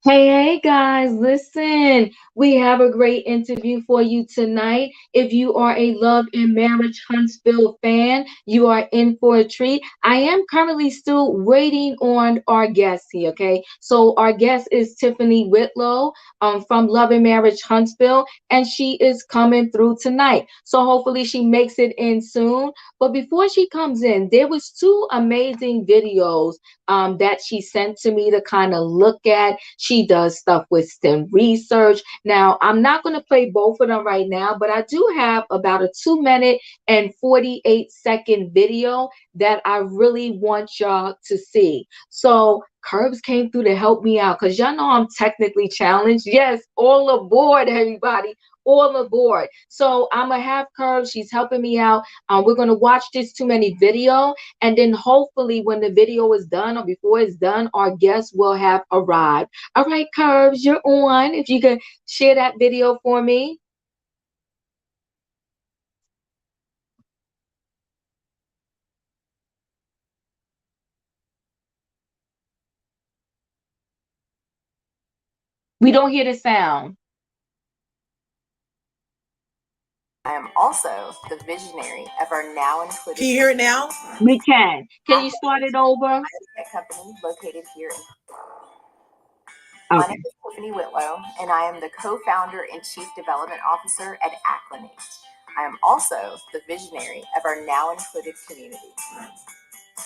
Hey guys, listen, we have a great interview for you tonight. If you are a Love and Marriage Huntsville fan, you are in for a treat. I am currently still waiting on our guest here, okay? So our guest is Tiffany Whitlow from Love and Marriage Huntsville, and she is coming through tonight. So hopefully she makes it in soon. But before she comes in, there was two amazing videos that she sent to me to kind of look at. She does stuff with STEM research. Now, I'm not going to play both of them right now, but I do have about a 2 minute and 48-second video that I really want y'all to see. So, Curbs came through to help me out because y'all know I'm technically challenged. Yes, all aboard, everybody. All aboard. So I'm gonna have Curve. She's helping me out. We're gonna watch this too many video, and then hopefully when the video is done or before it's done, our guests will have arrived. All right, Curves, you're on. If you can share that video for me. We don't hear the sound. I am also the visionary of our now included. Can you hear it now? We can. Can you start it over? Company located here in. My Okay. name is Tiffany Whitlow, and I am the co-founder and chief development officer at Acclimate. I am also the visionary of our now included community.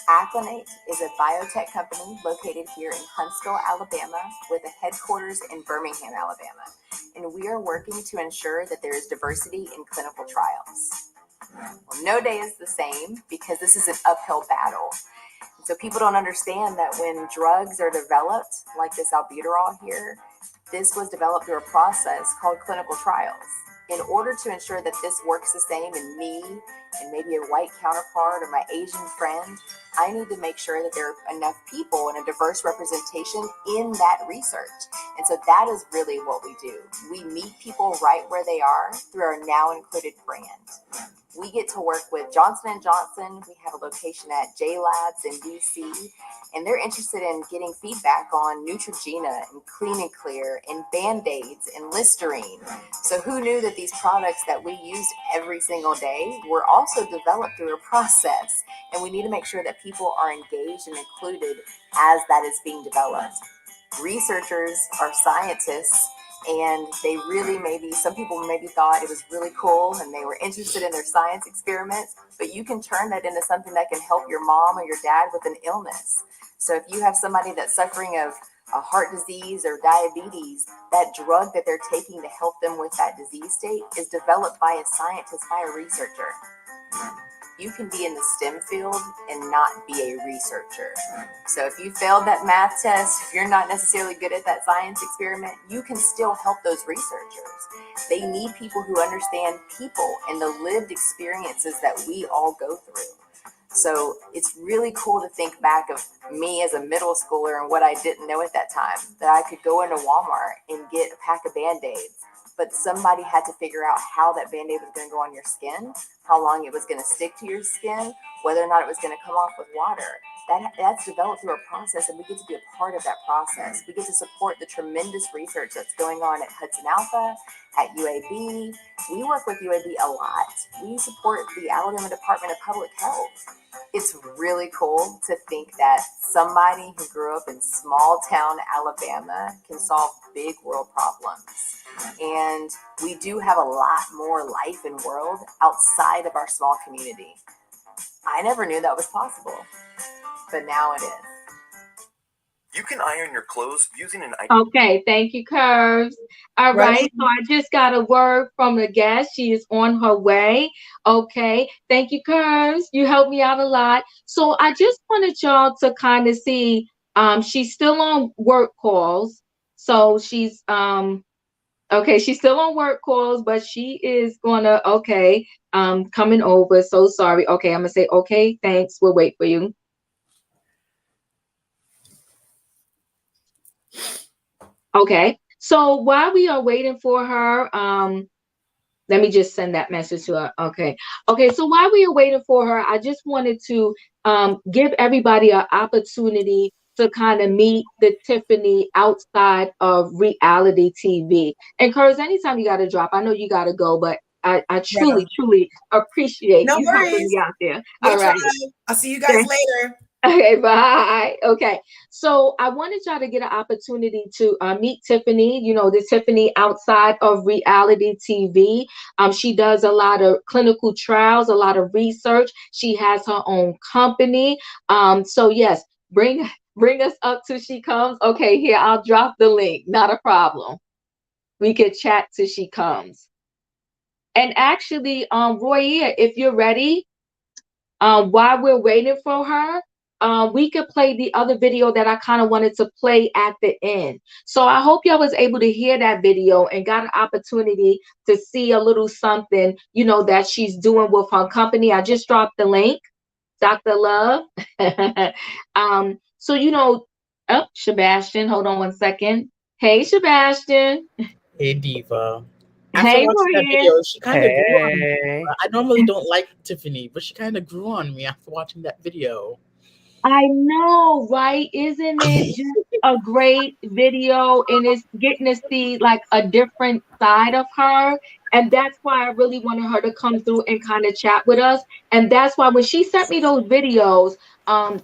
Acclimate is a biotech company located here in Huntsville, Alabama, with a headquarters in Birmingham, Alabama. And we are working to ensure that there is diversity in clinical trials. Well, no day is the same because this is an uphill battle. So people don't understand that when drugs are developed, like this albuterol here, this was developed through a process called clinical trials. In order to ensure that this works the same in me and maybe a white counterpart or my Asian friend, I need to make sure that there are enough people and a diverse representation in that research. And so that is really what we do. We meet people right where they are through our Now Included brand. We get to work with Johnson & Johnson. We have a location at J Labs in DC, and they're interested in getting feedback on Neutrogena and Clean and Clear and Band-Aids and Listerine. So who knew that these products that we use every single day were also developed through a process? And we need to make sure that people are engaged and included as that is being developed. Researchers are scientists, and they really some people maybe thought it was really cool and they were interested in their science experiments, but you can turn that into something that can help your mom or your dad with an illness. So if you have somebody that's suffering of a heart disease or diabetes, that drug that they're taking to help them with that disease state is developed by a scientist, by a researcher. You can be in the STEM field and not be a researcher. So if you failed that math test, if you're not necessarily good at that science experiment, you can still help those researchers. They need people who understand people and the lived experiences that we all go through. So it's really cool to think back of me as a middle schooler and what I didn't know at that time, that I could go into Walmart and get a pack of Band-Aids, but somebody had to figure out how that Band-Aid was going to go on your skin, how long it was going to stick to your skin, whether or not it was going to come off with water. That's developed through a process, and we get to be a part of that process. We get to support the tremendous research that's going on at Hudson Alpha, at UAB. We work with UAB a lot. We support the Alabama Department of Public Health. It's really cool to think that somebody who grew up in small town Alabama can solve big world problems. And we do have a lot more life and world outside of our small community. I never knew that was possible, but now it is. You can iron your clothes using an Okay, thank you, Curves. All right, so I just got a word from the guest. She is on her way. Okay, thank you, Curves. You helped me out a lot. So I just wanted y'all to kind of see, she's still on work calls. So okay, she's still on work calls, but she is gonna, okay, coming over. So sorry. Okay, I'm gonna say, okay, thanks. We'll wait for you. Okay, so while we are waiting for her, let me just send that message to her. Okay. Okay, so while we are waiting for her, I just wanted to give everybody an opportunity to kind of meet the Tiffany outside of reality TV. And Curtis, anytime you got to drop, I know you got to go, but I Yeah. truly, truly appreciate No you helping worries. me out there. We'll All try. right. I'll see you guys later. Okay, bye. Okay, so I wanted y'all to get an opportunity to meet Tiffany. You know, the Tiffany outside of reality TV. She does a lot of clinical trials, a lot of research. She has her own company. So yes, bring us up till she comes. Okay, here I'll drop the link. Not a problem. We could chat till she comes. And actually, Roy, if you're ready, while we're waiting for her, we could play the other video that I kind of wanted to play at the end. So I hope y'all was able to hear that video and got an opportunity to see a little something, that she's doing with her company. I just dropped the link, Dr. Love. So oh, Sebastian, hold on one second. Hey, Sebastian. Hey Diva. After Hey, watching that Roy. video, she kind of grew on me. Hey. I normally don't like Tiffany, but she kind of grew on me after watching that video. I know, right? Isn't it just a great video? And it's getting to see like a different side of her. And that's why I really wanted her to come through and kind of chat with us. And that's why when she sent me those videos,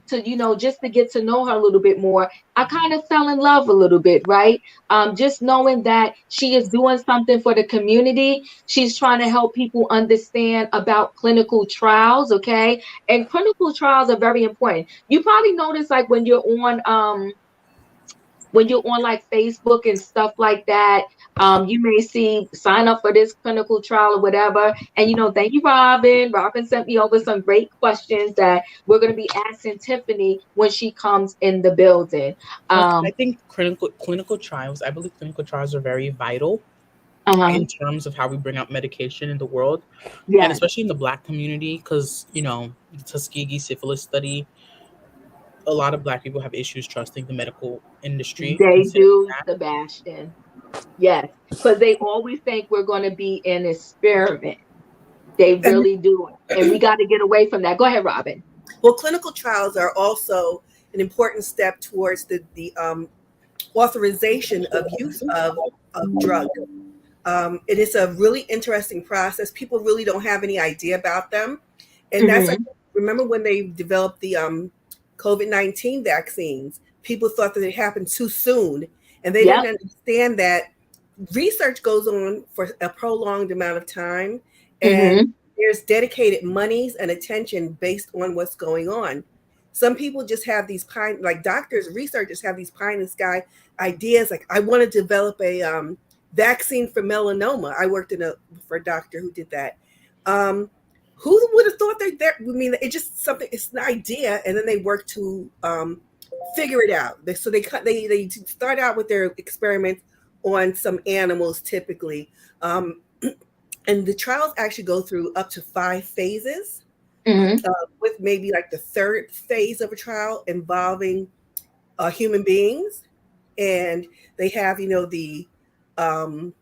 to just to get to know her a little bit more, I kind of fell in love a little bit, right? Just knowing that she is doing something for the community. She's trying to help people understand about clinical trials, okay? And clinical trials are very important. You probably notice like when you're on like Facebook and stuff like that, you may see sign up for this clinical trial or whatever. And thank you, Robin. Robin sent me over some great questions that we're going to be asking Tiffany when she comes in the building. I think clinical trials. I believe clinical trials are very vital Uh-huh. in terms of how we bring out medication in the world, and Yes, especially in the Black community, because the Tuskegee syphilis study. A lot of Black people have issues trusting the medical industry, they considering do, that. Sebastian. Yes, because they always think we're going to be an experiment. They And really do. And we got to get away from that. Go ahead, Robin. well, clinical trials are also an important step towards the authorization of use of drug. It is a really interesting process. People really don't have any idea about them, and that's like, Hmm. remember when they developed the COVID-19 vaccines. People thought that it happened too soon, and they didn't Yep. understand that research goes on for a prolonged amount of time, and Hmm. there's dedicated monies and attention based on what's going on. Some people just have these like doctors, researchers have these pie in the sky ideas. Like, I want to develop a vaccine for melanoma. I worked for a doctor who did that. Um, who would have thought that? I mean, it's just something. It's an idea, and then they work to figure it out. So they start out with their experiments on some animals typically, and the trials actually go through up to 5 phases, Hmm. with maybe like the third phase of a trial involving human beings, and they have um,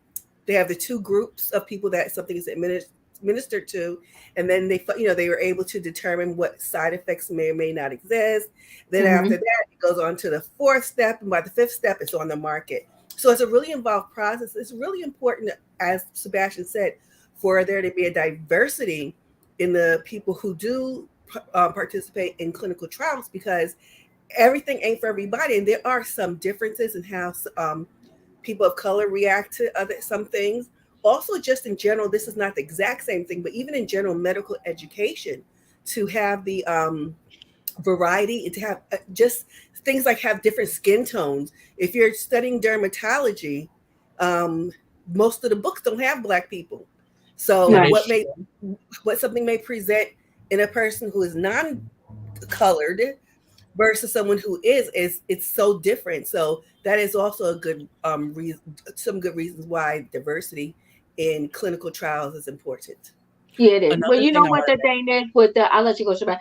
they have the two groups of people that something is administered to, and then they were able to determine what side effects may or may not exist. Then after Hmm. that, it goes on to the fourth step, and by the fifth step, it's on the market. So it's a really involved process. It's really important, as Sebastian said, for there to be a diversity in the people who do participate in clinical trials, because everything ain't for everybody, and there are some differences in how people of color react to some things. Also, just in general, this is not the exact same thing, but even in general medical education, to have the variety, and to have just things like have different skin tones. If you're studying dermatology, um, most of the books don't have Black people. So That Right. is true. what something may present in a person who is non-colored versus someone who is it's so different. So that is also a good reason, some good reasons why diversity in clinical trials is important. Yeah, it is. Well, Another you thing know I what wanted the thing is with the, I'll let you go, Shabbat.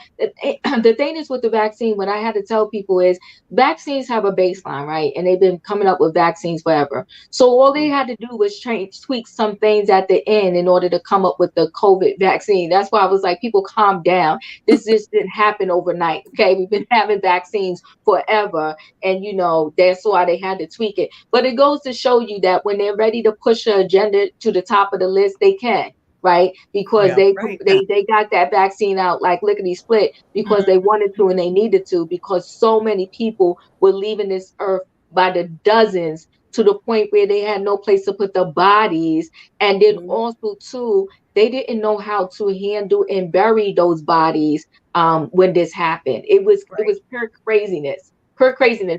The thing is with the vaccine, what I had to tell people is vaccines have a baseline, right? And they've been coming up with vaccines forever. So all they had to do was change, tweak some things at the end in order to come up with the COVID vaccine. That's why I was like, people calm down. This just didn't happen overnight. Okay. We've been having vaccines forever. And, that's why they had to tweak it. But it goes to show you that when they're ready to push an agenda to the top of the list, they can, right? Because Yeah. Right. they got that vaccine out like lickety split because they wanted to and they needed to, because so many people were leaving this earth by the dozens, to the point where they had no place to put their bodies. And then Mhm. also too, they didn't know how to handle and bury those bodies when this happened. It Right. was pure craziness,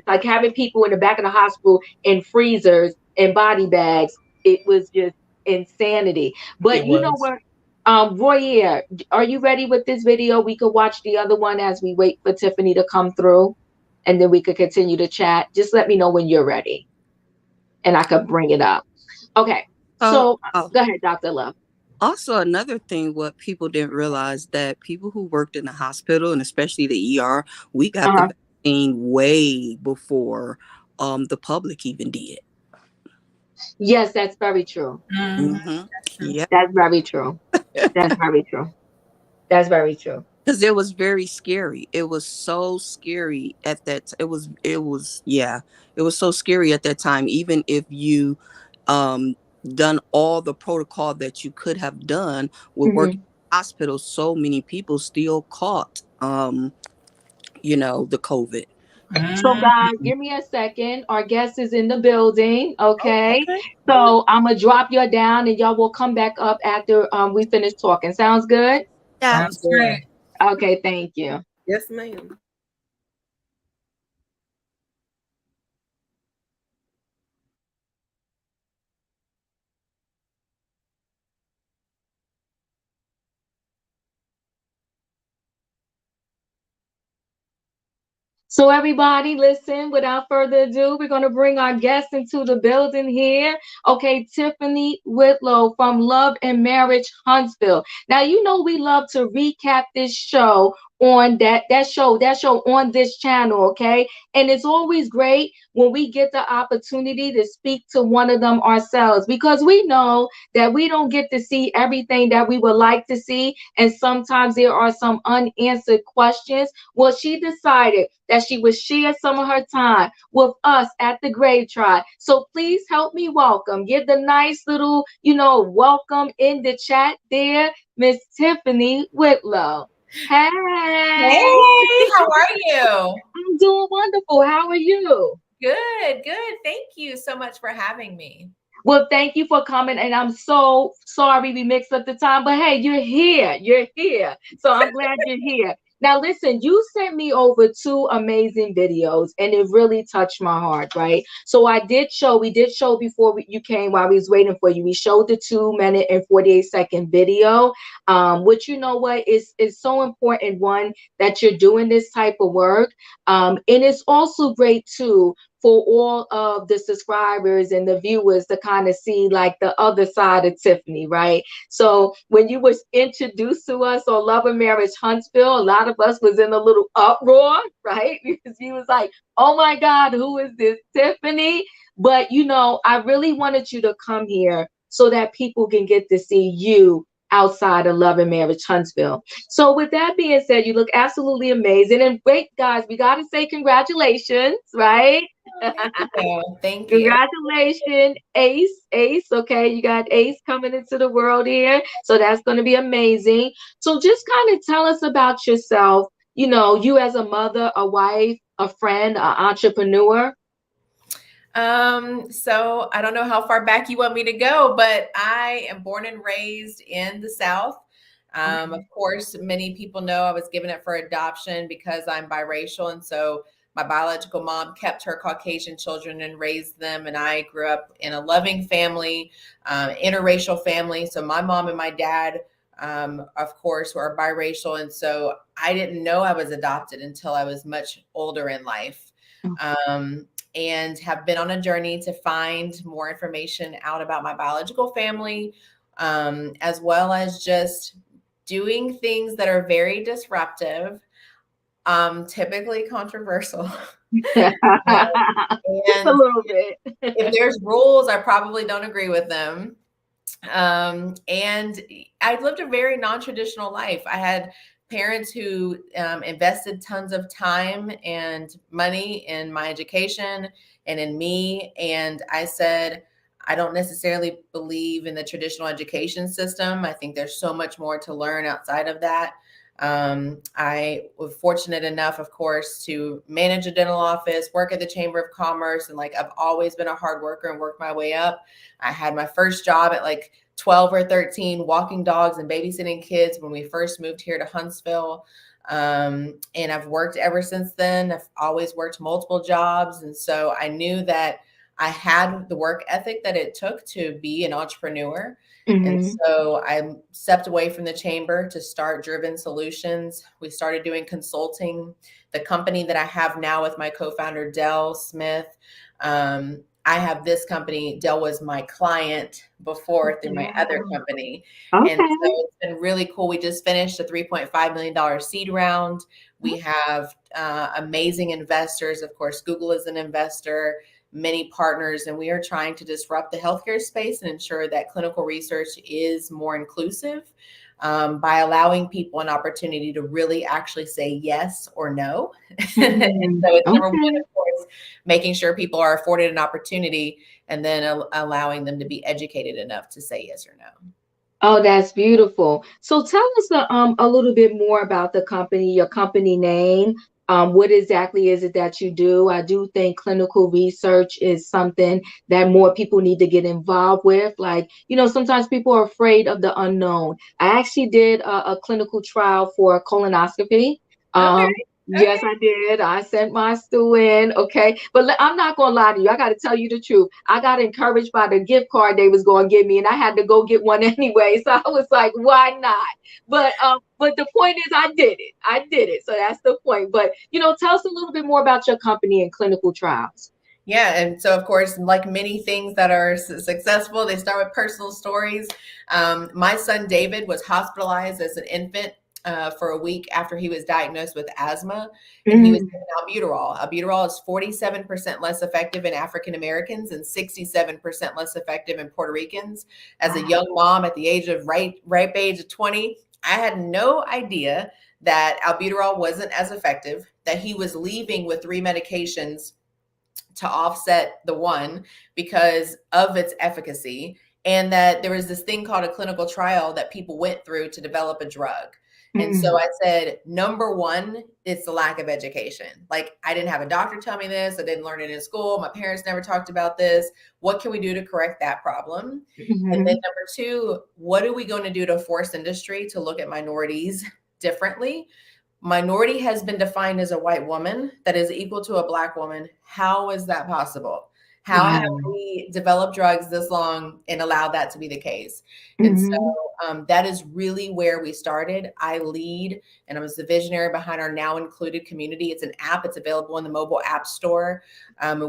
like having people in the back of the hospital in freezers and body bags. It was just insanity. But It you know was. what? Royer, are you ready with this video? We could watch the other one as we wait for Tiffany to come through, and then we could continue to chat. Just let me know when you're ready, and I could bring it up. Okay. Oh, So oh, go ahead, Dr. Love. also another thing, what people didn't realize, that people who worked in the hospital and especially the ER, we got the Uh-huh. vaccine way before the public even did. Yes, that's very true. Mhm. Mm-hmm. That's true. Yeah, That's very true. That's very true. That's very true. because it was very scary. It was so scary at that. It was yeah. It was so scary at that time. Even if you um done all the protocol that you could have done with working Mhm. in hospitals, so many people still caught the COVID. So, guys, Mhm. give me a second. Our guest is in the building. Oh, Okay. okay. So, I'm going to drop you down and y'all will come back up after we finish talking. Sounds good? Yeah. Sounds great. Okay. Thank you. Yes, ma'am. So, everybody, listen, without further ado, we're going to bring our guest into the building here. Okay, Tiffany Whitlow from Love and Marriage Huntsville. Now, we love to recap this show on that show on this channel, okay? And it's always great when we get the opportunity to speak to one of them ourselves, because we know that we don't get to see everything that we would like to see. And sometimes there are some unanswered questions. Well, she decided that she would share some of her time with us at the Grave Tribe. So please help me welcome, give the nice little, welcome in the chat there, Miss Tiffany Whitlow. Hey, Hey, how are you? I'm doing wonderful. How are you? Good, good. Thank you so much for having me. Well, thank you for coming, and I'm so sorry we mixed up the time, but hey, you're here. You're here. So I'm glad you're here. Now, listen, you sent me over two amazing videos, and it really touched my heart, right? So we did show before you came while we was waiting for you. We showed the 2 minute and 48-second video, which you know what is so important. One, that you're doing this type of work. And it's also great too for all of the subscribers and the viewers to kind of see like the other side of Tiffany, right? So when you was introduced to us on Love and Marriage Huntsville, a lot of us was in a little uproar, right? Because you was like, oh my God, who is this Tiffany? But I really wanted you to come here so that people can get to see you outside of Love and Marriage Huntsville. So with that being said, you look absolutely amazing. And great, guys, we got to say congratulations, right? Oh, thank you. Thank you. Congratulations, Ace. Ace, okay, you got Ace coming into the world here. So that's going to be amazing. So just kind of tell us about yourself, you as a mother, a wife, a friend, an entrepreneur. So I don't know how far back you want me to go, but I am born and raised in the South. Of Okay. course, many people know I was given it for adoption because I'm biracial. And so my biological mom kept her Caucasian children and raised them. And I grew up in a loving family, interracial family. So my mom and my dad, of course, were biracial. And so I didn't know I was adopted until I was much older in life. Um, and have been on a journey to find more information out about my biological family, as well as just doing things that are very disruptive, typically controversial. A And little bit. if there's rules, I probably don't agree with them. And I lived a very non-traditional life. I had parents who invested tons of time and money in my education and in me. And I said, I don't necessarily believe in the traditional education system. I think there's so much more to learn outside of that. I was fortunate enough, of course, to manage a dental office, work at the Chamber of Commerce, and like I've always been a hard worker and worked my way up. I had my first job at like 12 or 13, walking dogs and babysitting kids when we first moved here to Huntsville. And I've worked ever since then. I've always worked multiple jobs. And so I knew that I had the work ethic that it took to be an entrepreneur. And so I stepped away from the chamber to start Driven Solutions. We started doing consulting. The company that I have now with my co-founder, Dell Smith, I have this company. Dell was my client before through my other company. Okay. And so it's been really cool. We just finished a $3.5 million seed round. We have amazing investors. Of course, Google is an investor, many partners, and we are trying to disrupt the healthcare space and ensure that clinical research is more inclusive by allowing people an opportunity to really actually say yes or no. And so it's number one, of course, making sure people are afforded an opportunity and then allowing them to be educated enough to say yes or no. Oh, that's beautiful. So tell us a little bit more about the company, your company name. What exactly is it that you do? I do think clinical research is something that more people need to get involved with. Like, sometimes people are afraid of the unknown. I actually did a clinical trial for a colonoscopy. Okay. Yes, I did. I sent my stool in. Okay. But I'm not going to lie to you. I got to tell you the truth. I got encouraged by the gift card they was going to give me, and I had to go get one anyway. So I was like, why not? But the point is I did it. I did it. So that's the point. But, tell us a little bit more about your company and clinical trials. Yeah. And so, of course, like many things that are successful, they start with personal stories. My son, David, was hospitalized as an infant for a week after he was diagnosed with asthma, and he was given albuterol. Albuterol is 47% less effective in African Americans and 67% less effective in Puerto Ricans. As a young mom at the age of ripe age of 20, I had no idea that albuterol wasn't as effective, that he was leaving with 3 medications to offset the one because of its efficacy, and that there was this thing called a clinical trial that people went through to develop a drug. And so I said, number one, it's the lack of education. Like, I didn't have a doctor tell me this. I didn't learn it in school. My parents never talked about this. What can we do to correct that problem? And then number two, what are we going to do to force industry to look at minorities differently? Minority has been defined as a white woman that is equal to a Black woman. How is that possible? How have we developed drugs this long and allowed that to be the case? And so that is really where we started. I lead, and I was the visionary behind our Now Included community. It's an app. It's available in the mobile app store.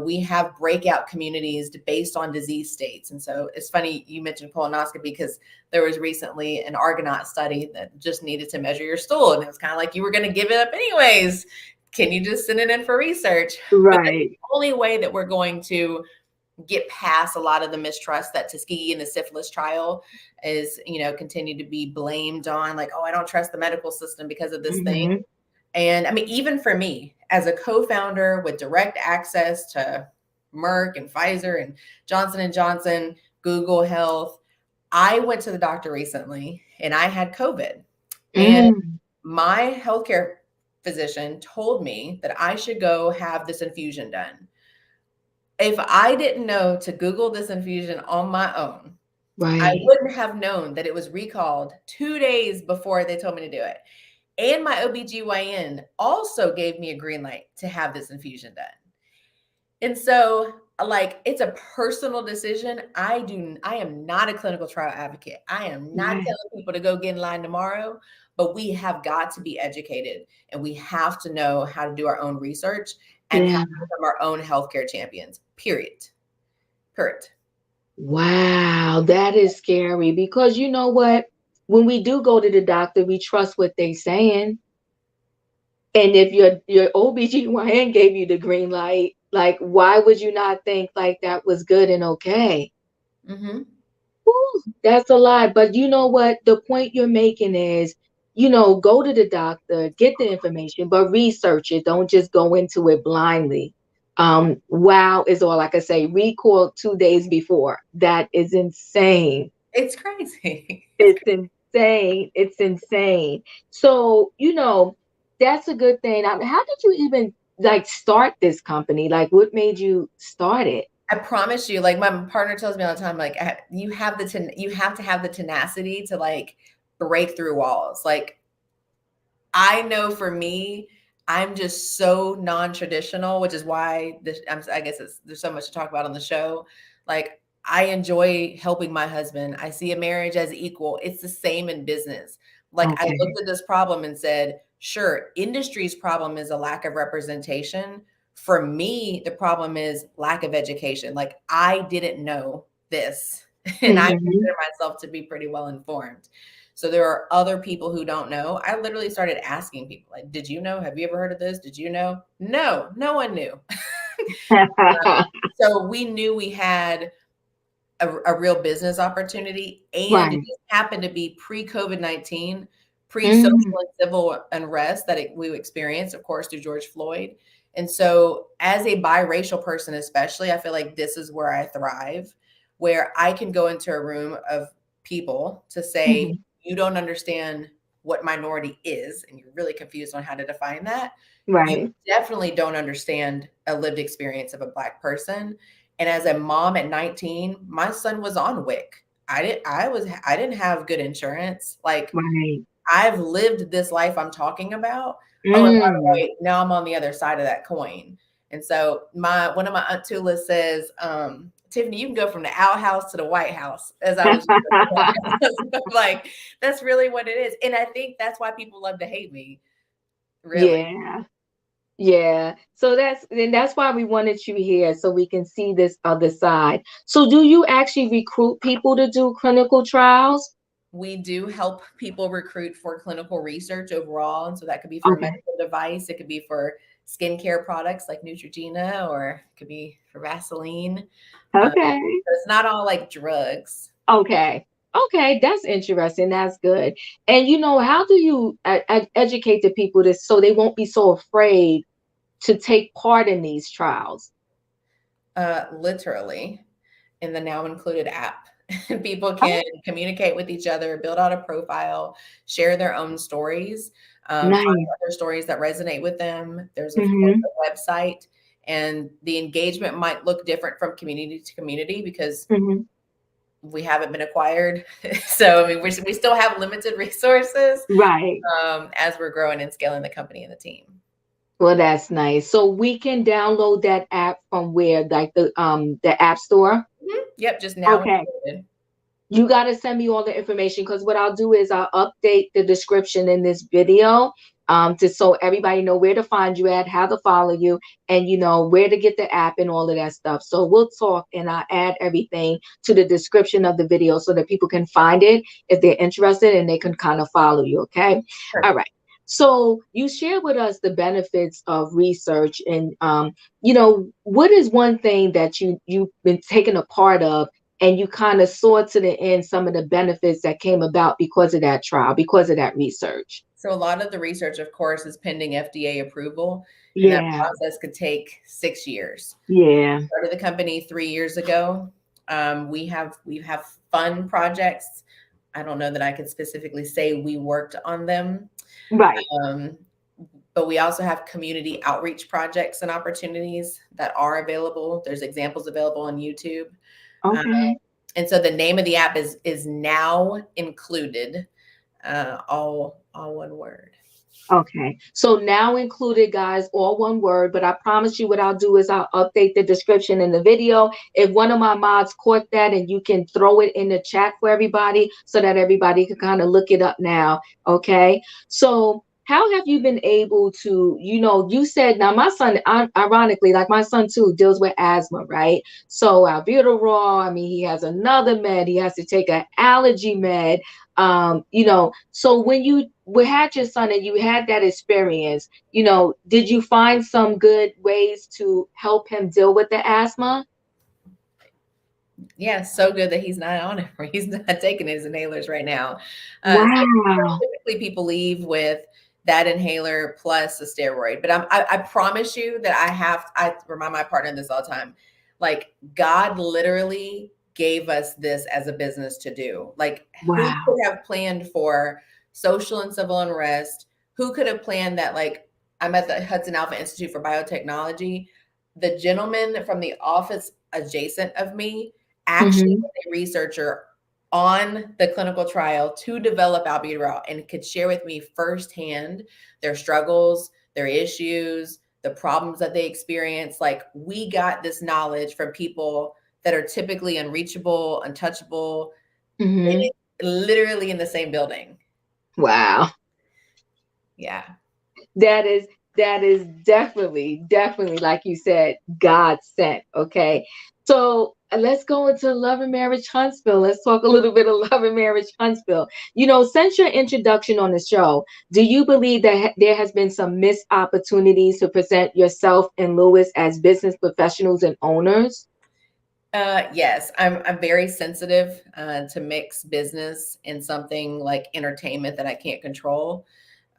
We have breakout communities based on disease states. And so it's funny you mentioned colonoscopy, because there was recently an Argonaut study that just needed to measure your stool. And it was kind of like, you were going to give it up anyways. Can you just send it in for research? But the only way that we're going to get past a lot of the mistrust that Tuskegee and the syphilis trial is, continue to be blamed on, like, oh, I don't trust the medical system because of this thing. And I mean, even for me as a co-founder with direct access to Merck and Pfizer and Johnson & Johnson, Google Health, I went to the doctor recently and I had COVID. And my healthcare physician told me that I should go have this infusion done. If I didn't know to Google this infusion on my own, I wouldn't have known that it was recalled 2 days before they told me to do it. And my OBGYN also gave me a green light to have this infusion done. And so, like, it's a personal decision. I am not a clinical trial advocate. I am not telling people to go get in line tomorrow, but we have got to be educated, and we have to know how to do our own research and how to become our own healthcare champions, period. Wow, that is scary because you know what? When we do go to the doctor, we trust what they're saying. And if your OBGYN gave you the green light, like why would you not think like that was good and okay? Mm-hmm. Whew, that's a lot. But you know what? The point you're making is, go to the doctor, get the information, but research it. Don't just go into it blindly. Wow is all I can say. Recall 2 days before. That is insane. It's crazy. It's insane. It's insane. So, that's a good thing. I mean, how did you even like start this company? Like, what made you start it? I promise you, like my partner tells me all the time, like you have you have to have the tenacity to like break through walls. Like I know for me, I'm just so non-traditional, which is why I guess there's so much to talk about on the show. Like I enjoy helping my husband. I see a marriage as equal. It's the same in business. Like I Okay. looked at this problem and said, sure, industry's problem is a lack of representation. For me, the problem is lack of education. Like I didn't know this, and I Hmm. consider myself to be pretty well informed. So there are other people who don't know. I literally started asking people, like, did you know? Have you ever heard of this? Did you know? No, no one knew. So we knew we had a real business opportunity, and it Right. just happened to be pre-COVID-19, pre-social Mm. and civil unrest that we experienced, of course, through George Floyd. And so as a biracial person, especially, I feel like this is where I thrive, where I can go into a room of people to say, Mhm. you don't understand what minority is, and you're really confused on how to define that. You Right. definitely don't understand a lived experience of a Black person. And as a mom at 19, my son was on WIC. I didn't have good insurance. Like Right. I've lived this life I'm talking about. Oh, and by the Mm. way, now I'm on the other side of that coin. And so my one of my Aunt Tula says, Tiffany, you can go from the outhouse to the White House, as I was like, that's really what it is. And I think that's why people love to hate me, really. Yeah. Yeah. So that's why we wanted you here so we can see this other side. So do you actually recruit people to do clinical trials? We do help people recruit for clinical research overall. And so that could be for a Okay. medical device, it could be for skincare products like Neutrogena, or it could be for Vaseline. Okay. But it's not all like drugs. Okay. Okay, that's interesting. That's good. And how do you educate the people to so they won't be so afraid to take part in these trials? Literally in the Now Included app. People Oh, can communicate with each other, build out a profile, share their own stories, find nice. other stories that resonate with them. There's, of course, Mm-hmm. a website, and the engagement might look different from community to community because Mm-hmm. we haven't been acquired. So, I mean, we still have limited resources Right. as we're growing and scaling the company and the team. Well, that's nice. So we can download that app from where, like the App Store. Yep, just Now Okay. Included. You got to send me all the information because what I'll do is I'll update the description in this video to so everybody know where to find you at, how to follow you, and where to get the app and all of that stuff. So we'll talk and I'll add everything to the description of the video so that people can find it if they're interested and they can kind of follow you. Okay. All right. So you share with us the benefits of research and what is one thing that you've been taken a part of and you kind of saw to the end some of the benefits that came about because of that trial, because of that research. So a lot of the research, of course, is pending FDA approval, and that Yeah, process could take 6 years. yeah, Started the company 3 years ago. We have fun projects. I don't know that I could specifically say we worked on them, right. um, but we also have community outreach projects and opportunities that are available. There's examples available on YouTube. Uh, Okay, and so the name of the app is Now Included, all one word. okay. So now included, guys, all one word, but I promise you what I'll do is I'll update the description in the video. If one of my mods caught that and you can throw it in the chat for everybody so that everybody can kind of look it up now. Okay. So how have you been able to, you said, now my son, ironically, like my son too, deals with asthma, right? So albuterol, I mean, he has another med, he has to take an allergy med. So when you had your son and you had that experience, did you find some good ways to help him deal with the asthma? Yeah, so good that he's not on it, or he's not taking his inhalers right now. Wow. Typically people leave with that inhaler plus a steroid, but I promise you that I remind my partner this all the time. Like, God literally gave us this as a business to do. Like, who Wow. could have planned for social and civil unrest? Who could have planned that? Like, I'm at the Hudson Alpha Institute for Biotechnology. The gentleman from the office adjacent of me actually Hmm. was a researcher on the clinical trial to develop albuterol and could share with me firsthand their struggles, their issues, the problems that they experience. Like, we got this knowledge from people that are typically unreachable, untouchable, and Hmm. it's literally in the same building. Wow. Yeah. That is definitely, like you said, God sent. Okay. So let's go into Love and Marriage Huntsville. Let's talk a little bit of Love and Marriage Huntsville. Since your introduction on the show, do you believe that there has been some missed opportunities to present yourself and Lewis as business professionals and owners? Yes, I'm very sensitive to mix business and something like entertainment that I can't control.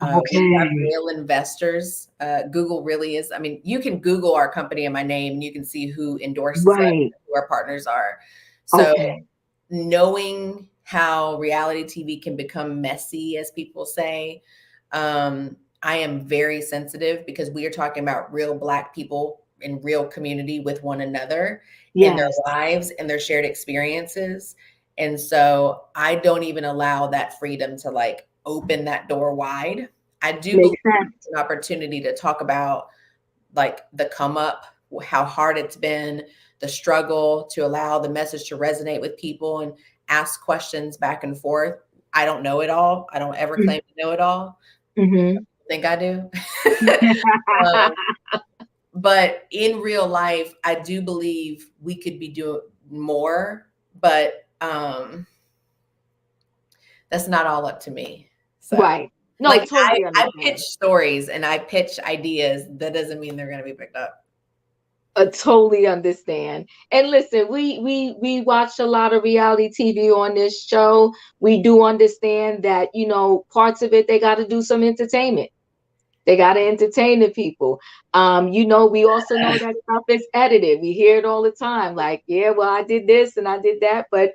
We have Okay. real investors. Google really is. I mean, you can Google our company and my name, and you can see who endorses us, Right. who our partners are. So, Okay. knowing how reality TV can become messy, as people say, I am very sensitive because we are talking about real Black people in real community with one another in their Yes. lives and their shared experiences. And so I don't even allow that freedom to like open that door wide. I do believe Makes sense. it's an opportunity to talk about like the come up, how hard it's been, the struggle, to allow the message to resonate with people and ask questions back and forth. I don't know it all. I don't ever claim to know it all. Mm-hmm. I think I do. um, but in real life, I do believe we could be doing more, but that's not all up to me. So, Right. No, like, totally I pitch understand. stories and I pitch ideas. That doesn't mean they're going to be picked up. Totally understand. And listen, we watch a lot of reality TV on this show. We do understand that, parts of it they got to do some entertainment. They got to entertain the people. We also know that stuff is edited. We hear it all the time. Like, yeah, well, I did this and I did that, but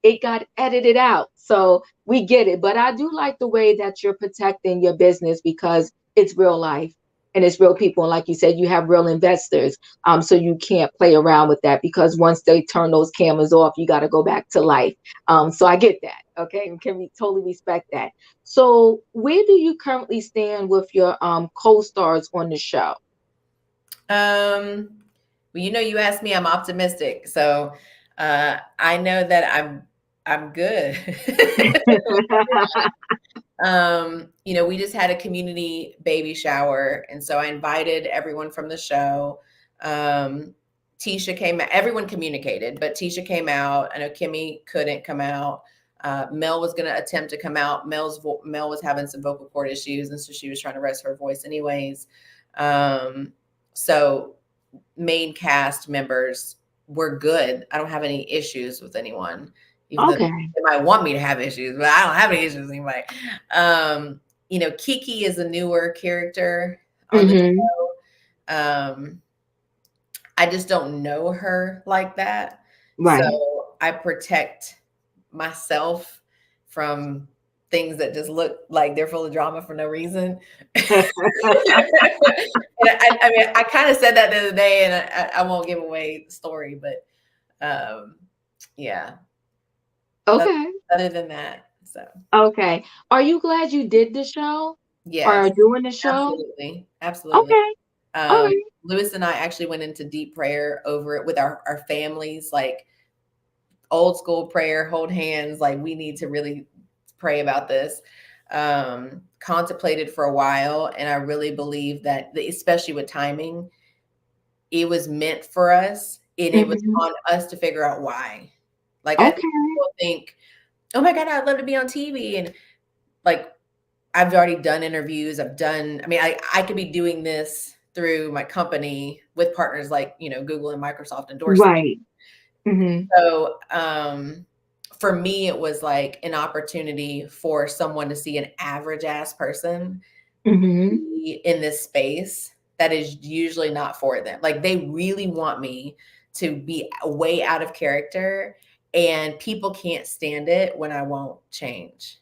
it got edited out. So we get it. But I do like the way that you're protecting your business because it's real life and it's real people. And like you said, you have real investors. So you can't play around with that because once they turn those cameras off, you got to go back to life. So I get that. Okay, and can we totally respect that. So, where do you currently stand with your co-stars on the show? Well, you asked me, I'm optimistic. So, I know that I'm good. We just had a community baby shower, and so I invited everyone from the show. Tisha came out, everyone communicated, but Tisha came out. I know Kimmy couldn't come out. Mel was going to attempt to come out. Mel was having some vocal cord issues, and so she was trying to rest her voice anyways. So main cast members were good. I don't have any issues with anyone, even though Okay. they might want me to have issues, but I don't have any issues with anybody. Kiki is a newer character on the Mm-hmm. show. I just don't know her like that. Right. So I protect myself from things that just look like they're full of drama for no reason. I mean, I kind of said that the other day, and I won't give away the story, but yeah. Okay. Other than that, so Okay. Are you glad you did the show yes, or doing the show? absolutely, absolutely. Okay. Um, Okay. Lewis and I actually went into deep prayer over it with our families, like old school prayer, hold hands, like we need to really pray about this. contemplated for a while, and I really believe that, especially with timing, it was meant for us, and it was Mhm. on us to figure out why. Like, I think Okay. people think, "Oh my god, I'd love to be on TV," and, like, I've already done interviews, I mean, I could be doing this through my company with partners like, Google and Microsoft endorsing. Right. Mhm. So, for me, it was like an opportunity for someone to see an average ass person Mhm. be in this space that is usually not for them. Like, they really want me to be way out of character, and people can't stand it when I won't change.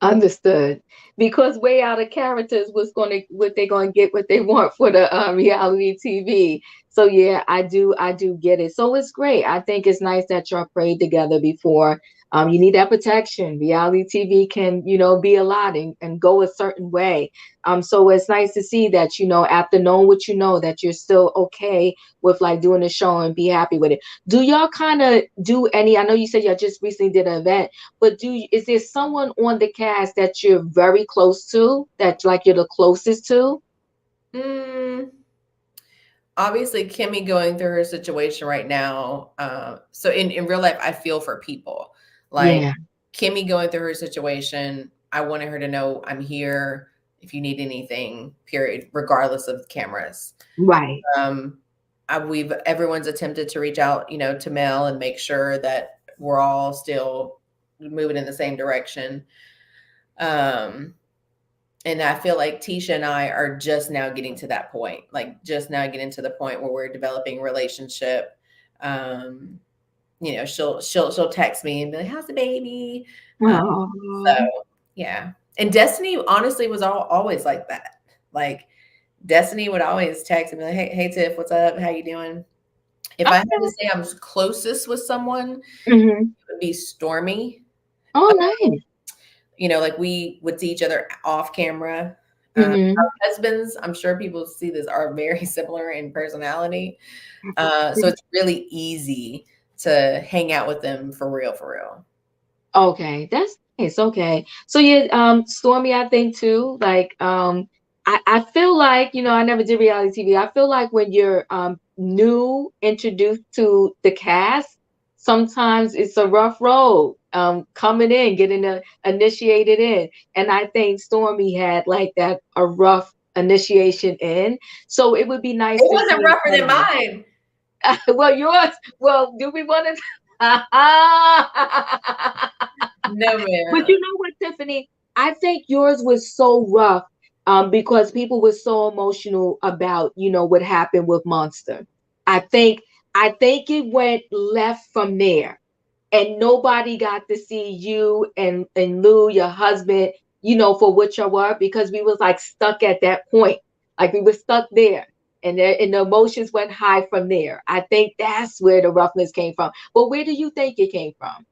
Understood. Because way out of characters was what they're gonna get what they want for the reality TV. So yeah, I do get it. So it's great. I think it's nice that y'all prayed together before. You need that protection. Reality TV can, be a lot and go a certain way. So it's nice to see that, after knowing what you know, that you're still okay with like doing the show and be happy with it. Do y'all kind of do any? I know you said y'all just recently did an event, but is there someone on the cast that you're very close to, that like you're the closest to? Mm, obviously, Kimmy going through her situation right now. So in real life, I feel for people. Like, Yeah, Kimmy going through her situation, I wanted her to know I'm here if you need anything, period, regardless of cameras. right. Um, everyone's attempted to reach out, to Mel and make sure that we're all still moving in the same direction. Um, and I feel like Tisha and I are just now getting to that point, like just now getting to the point where we're developing a relationship. Um, she'll text me and be like, "How's the baby?" Um, so Oh, yeah. And Destiny honestly was always like that. Like, Destiny would always text and be like, "Hey, Tiff, what's up? How you doing?" If I had to okay. say I'm closest with someone, it Hmm. would be Stormy. Oh, nice. Like, we would see each other off camera. Hmm. Our husbands, I'm sure people see this, are very similar in personality. So it's really easy to hang out with them for real, for real. Okay, that's nice. Okay. So yeah, Stormy, I think too, like I feel like, I never did reality TV. I feel like when you're new introduced to the cast, sometimes it's a rough road coming in, getting initiated in. And I think Stormy had like that a rough initiation in. So it would be nice It to see wasn't in rougher front than of you. mine. Well, yours, well, do we want to No, But man. you know what, Tiffany? I think yours was so rough because people were so emotional about, what happened with Monster. I think it went left from there. And nobody got to see you and Lou, your husband, for what you were, because we was like stuck at that point. Like we were stuck there. And the emotions went high from there. I think that's where the roughness came from. But where do you think it came from?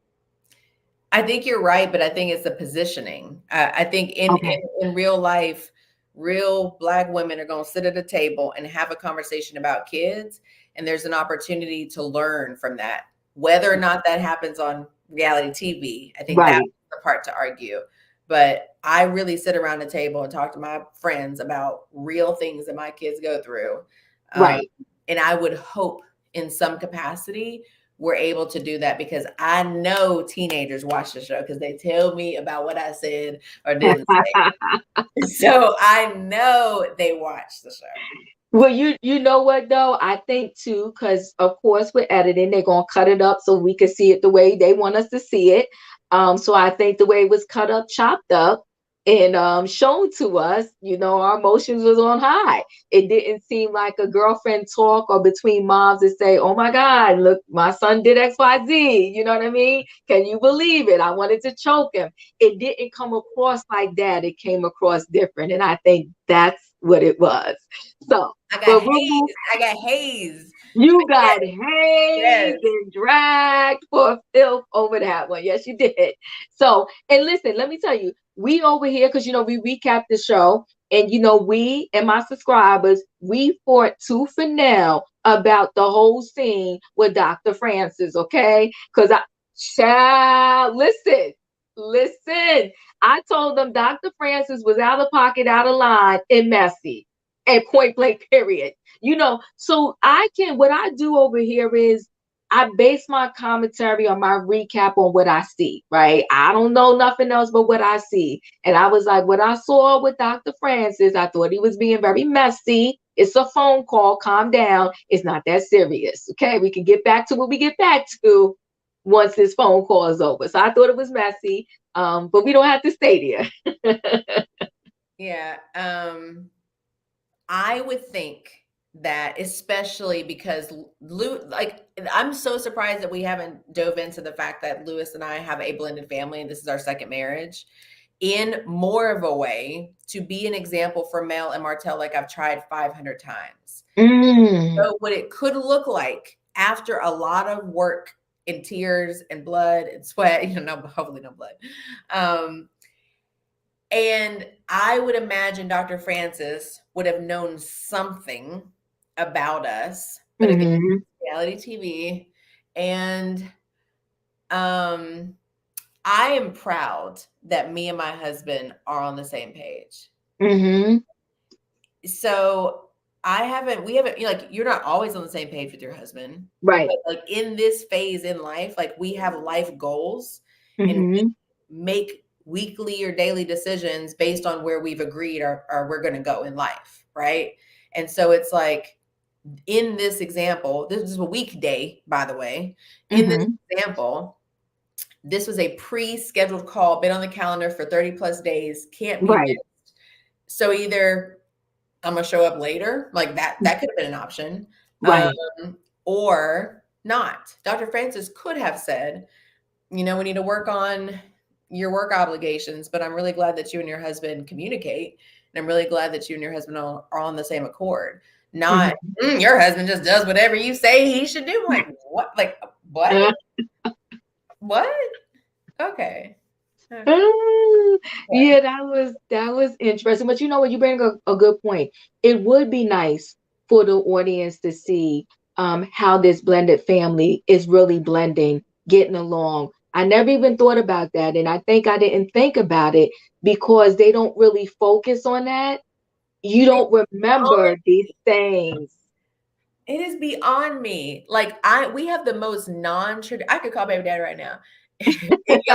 I think you're right, but I think it's the positioning. I think Okay. in real life, real Black women are going to sit at a table and have a conversation about kids, and there's an opportunity to learn from that. Whether or not that happens on reality TV, I think that's Right. the part to argue. But I really sit around the table and talk to my friends about real things that my kids go through. Um, Right. and I would hope in some capacity we're able to do that, because I know teenagers watch the show because they tell me about what I said or didn't say. So I know they watch the show. Well, you know what though? I think too, because of course with editing, they're gonna cut it up so we can see it the way they want us to see it. So I think the way it was cut up, chopped up, and shown to us, our emotions was on high. It didn't seem like a girlfriend talk or between moms to say, "Oh my God, look, my son did X, Y, Z." You know what I mean? Can you believe it? I wanted to choke him. It didn't come across like that. It came across different, and I think that's what it was. So. I got But we'll haze. I got haze. you got Yes. hazed and dragged for filth over that one. Yes, you did. So, and listen, let me tell you, we over here, because we recap the show, and we and my subscribers, we fought tooth and nail about the whole scene with Dr. Francis, okay? Because child, listen. Listen, I told them Dr. Francis was out of pocket, out of line, and messy, and point blank, period. So what I do over here is I base my commentary on my recap on what I see, right? I don't know nothing else but what I see. And I was like, what I saw with Dr. Francis, I thought he was being very messy. It's a phone call. Calm down. It's not that serious. Okay. We can get back to what we get back to once this phone call is over. So I thought it was messy. But we don't have to stay there. Yeah. I would think that, especially because I'm so surprised that we haven't dove into the fact that Lewis and I have a blended family and this is our second marriage, in more of a way to be an example for Mel and Martell, like I've tried 500 times. So what it could look like after a lot of work and tears and blood and sweat, hopefully no blood. And I would imagine Dr. Francis would have known something about us, but again, reality TV. And I am proud that me and my husband are on the same page. So we haven't, you're not always on the same page with your husband. Right. But like in this phase in life, like we have life goals and we make weekly or daily decisions based on where we've agreed or we're going to go in life. Right. And so it's like, in this example, this is a weekday, by the way, in this example, this was a pre-scheduled call, been on the calendar for 30 plus days, can't be missed. So either I'm going to show up later, like that could have been an option, right? Or not. Dr. Francis could have said, we need to work on your work obligations, but I'm really glad that you and your husband communicate. And I'm really glad that you and your husband are on the same accord. Not your husband just does whatever you say he should do. I'm like, what? Like, what? What? Okay. Yeah, that was interesting. But you know what? You bring a good point. It would be nice for the audience to see how this blended family is really blending, getting along. I never even thought about that. And I think I didn't think about it because they don't really focus on that. You don't remember these things. It is beyond me. Like we have the most I could call baby daddy right now. That's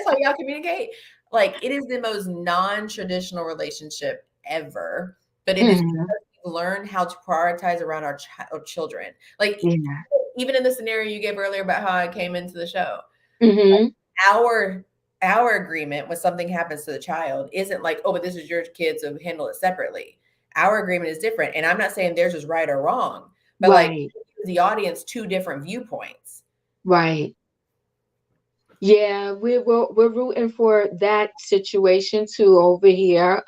how y'all communicate. Like it is the most non-traditional relationship ever, but it is because we learn how to prioritize around our children. Like even in the scenario you gave earlier about how I came into the show, like, our agreement when something happens to the child isn't like, oh, but this is your kid, so handle it separately. Our agreement is different, and I'm not saying theirs is right or wrong, but like the audience, two different viewpoints. Right. Yeah, we're rooting for that situation too over here.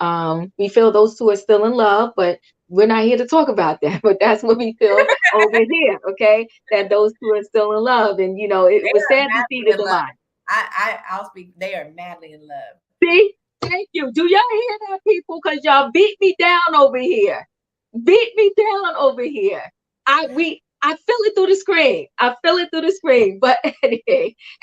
We feel those two are still in love, but we're not here to talk about that. But that's what we feel over here. Okay, that those two are still in love, and it was sad to see the divide. I'll speak. They are madly in love. See, thank you. Do y'all hear that, people? Because y'all beat me down over here. Beat me down over here. I feel it through the screen. But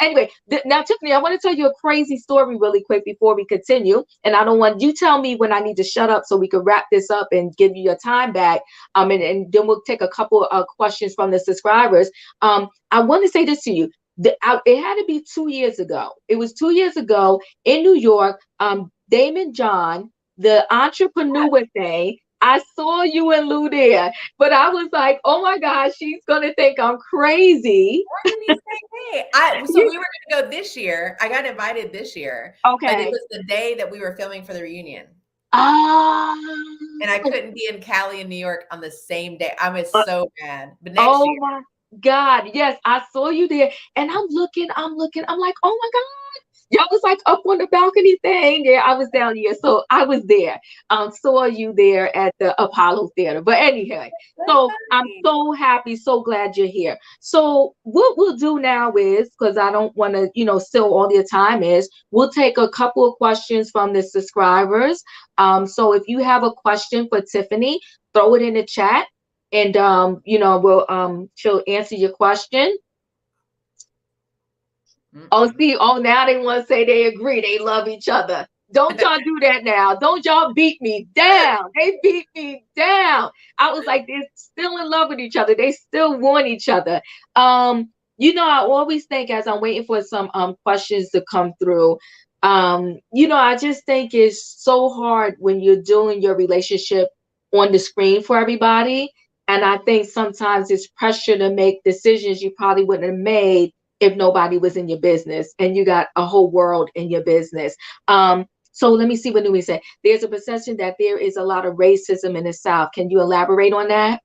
anyway, now Tiffany, I want to tell you a crazy story really quick before we continue. And I don't want you tell me when I need to shut up so we can wrap this up and give you your time back. And then we'll take a couple of questions from the subscribers. I want to say this to you. It had to be 2 years ago. It was 2 years ago in New York. Damon John, the entrepreneur thing. I saw you and Lou there, but I was like, oh my gosh, she's going to think I'm crazy. So we were going to go this year. I got invited this year. Okay. But it was the day that we were filming for the reunion. And I couldn't be in Cali and New York on the same day. I was so mad. But next year. My God. Yes, I saw you there. And I'm looking. I'm like, oh my God. Y'all was like up on the balcony thing. Yeah, I was down here. So I was there. Saw you there at the Apollo Theater. But anyway, so I'm so happy, so glad you're here. So what we'll do now is, because I don't want to, steal all your time, is we'll take a couple of questions from the subscribers. So if you have a question for Tiffany, throw it in the chat and she'll answer your question. Oh, see, oh, now they want to say they agree. They love each other. Don't y'all do that now. Don't y'all beat me down. They beat me down. I was like, they're still in love with each other. They still want each other. I always think as I'm waiting for some questions to come through, I just think it's so hard when you're doing your relationship on the screen for everybody. And I think sometimes it's pressure to make decisions you probably wouldn't have made if nobody was in your business and you got a whole world in your business. So let me see what Numi said. There's a perception that there is a lot of racism in the South. Can you elaborate on that?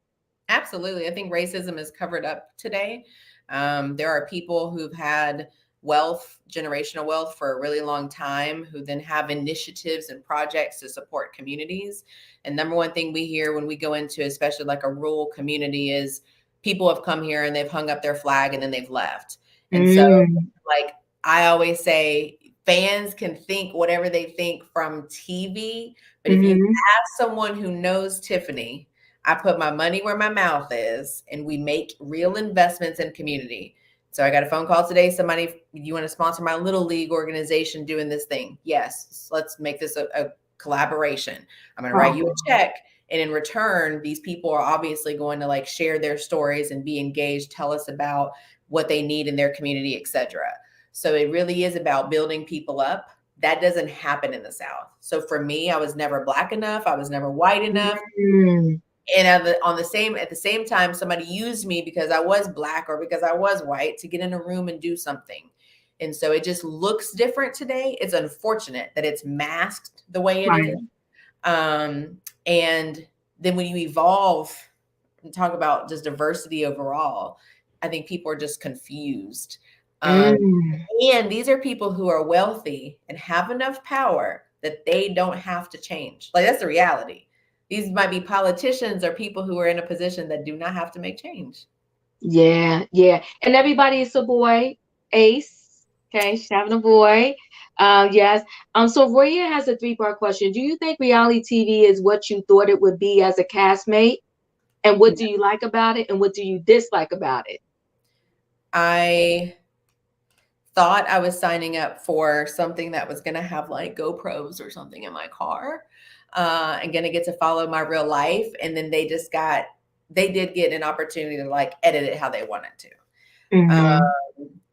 Absolutely. I think racism is covered up today. There are people who've had wealth, generational wealth for a really long time, who then have initiatives and projects to support communities. And number one thing we hear when we go into, especially like a rural community, is people have come here and they've hung up their flag and then they've left. And so, like I always say, fans can think whatever they think from TV, but if you have someone who knows Tiffany, I put my money where my mouth is, and we make real investments in community. So I got a phone call today. Somebody, you want to sponsor my little league organization doing this thing? Yes. Let's make this a collaboration. I'm going to write you a check. And in return, these people are obviously going to like share their stories and be engaged, tell us about what they need in their community, etc. So it really is about building people up. That doesn't happen in the South. So for me, I was never Black enough. I was never white enough. And at the same time, somebody used me because I was Black or because I was white to get in a room and do something. And so it just looks different today. It's unfortunate that it's masked the way it is. And then when you evolve and talk about just diversity overall, I think people are just confused. And these are people who are wealthy and have enough power that they don't have to change. Like, that's the reality. These might be politicians or people who are in a position that do not have to make change. Yeah. And everybody is a boy. Ace. Okay, she's having a boy. Yes. So Roya has a 3-part question. Do you think reality TV is what you thought it would be as a castmate? And what do you like about it? And what do you dislike about it? I thought I was signing up for something that was going to have like GoPros or something in my car. And going to get to follow my real life. And then they did get an opportunity to like edit it how they wanted to.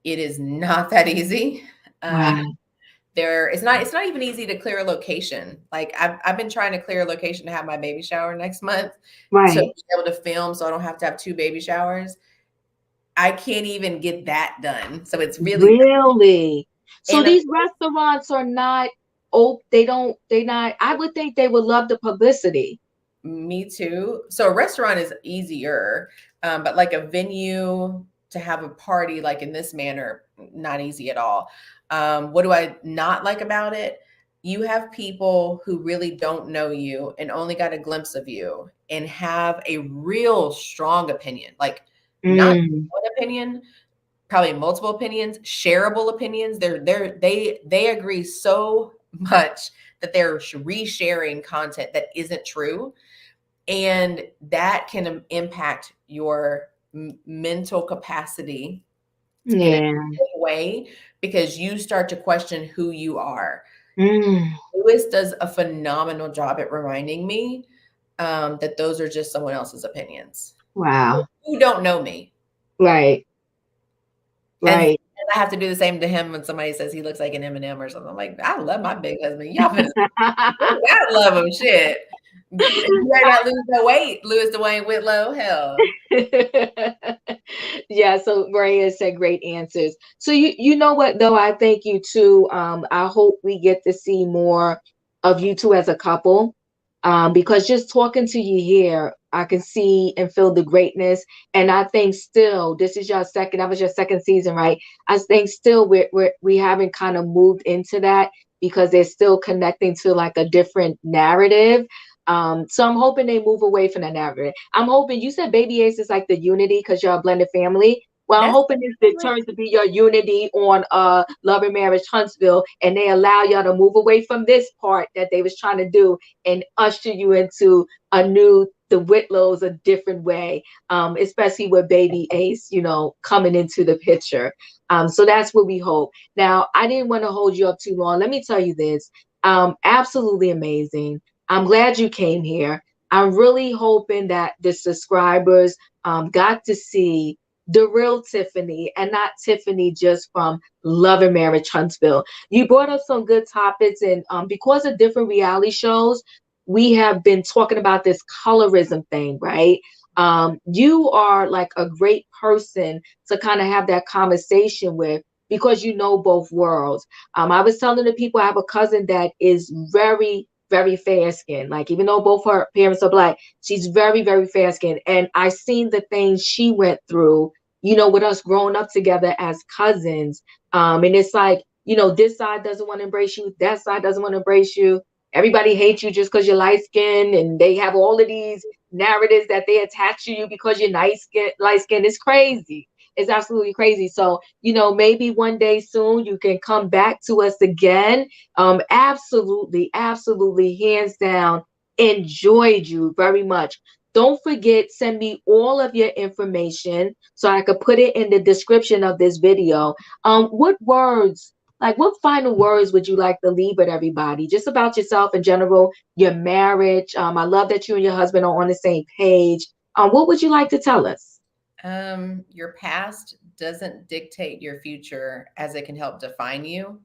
It is not that easy. It's not even easy to clear a location. Like I've been trying to clear a location to have my baby shower next month to be able to film so I don't have to have 2 baby showers. I can't even get that done. So it's really. So these restaurants are not I would think they would love the publicity. Me too. So a restaurant is easier, but like a venue to have a party like in this manner, not easy at all. What do I not like about it? You have people who really don't know you and only got a glimpse of you and have a real strong opinion, like not one opinion, probably multiple opinions, shareable opinions. They agree so much that they're resharing content that isn't true. And that can impact your mental capacity in a way because you start to question who you are. Lewis does a phenomenal job at reminding me that those are just someone else's opinions. Wow. Who don't know me. Right. And I have to do the same to him when somebody says he looks like an M&M or something. I'm like, I love my big husband. Y'all I love him. Shit. You might not lose no weight, Louis Dwayne Whitlow. Hell. Yeah, so Maria said great answers. So you know what though, I thank you too. I hope we get to see more of you two as a couple. Because just talking to you here, I can see and feel the greatness. And I think still, that was your second season, right? I think still we haven't kind of moved into that because they're still connecting to like a different narrative. So I'm hoping they move away from that narrative. I'm hoping you said Baby Ace is like the unity because you're a blended family. Well, I'm hoping this turns to be your unity on Love and Marriage Huntsville, and they allow y'all to move away from this part that they was trying to do and usher you into a new the Whitlows a different way, especially with baby Ace, coming into the picture. So that's what we hope. Now, I didn't want to hold you up too long. Let me tell you this. Absolutely amazing. I'm glad you came here. I'm really hoping that the subscribers got to see the real Tiffany and not Tiffany just from Love and Marriage Huntsville. You brought up some good topics, and because of different reality shows, we have been talking about this colorism thing, right? You are like a great person to kind of have that conversation with because you know both worlds. I was telling the people I have a cousin that is very, very fair skinned. Like, even though both her parents are black, she's very, very fair skinned. And I seen the things she went through, with us growing up together as cousins. And it's like, this side doesn't want to embrace you, that side doesn't want to embrace you. Everybody hates you just because you're light skinned, and they have all of these narratives that they attach to you because you're light skinned. It's crazy. It's absolutely crazy. So, maybe one day soon you can come back to us again. Absolutely, absolutely, hands down, enjoyed you very much. Don't forget, send me all of your information so I could put it in the description of this video. What final words would you like to leave with everybody? Just about yourself in general, your marriage. I love that you and your husband are on the same page. What would you like to tell us? Your past doesn't dictate your future, as it can help define you.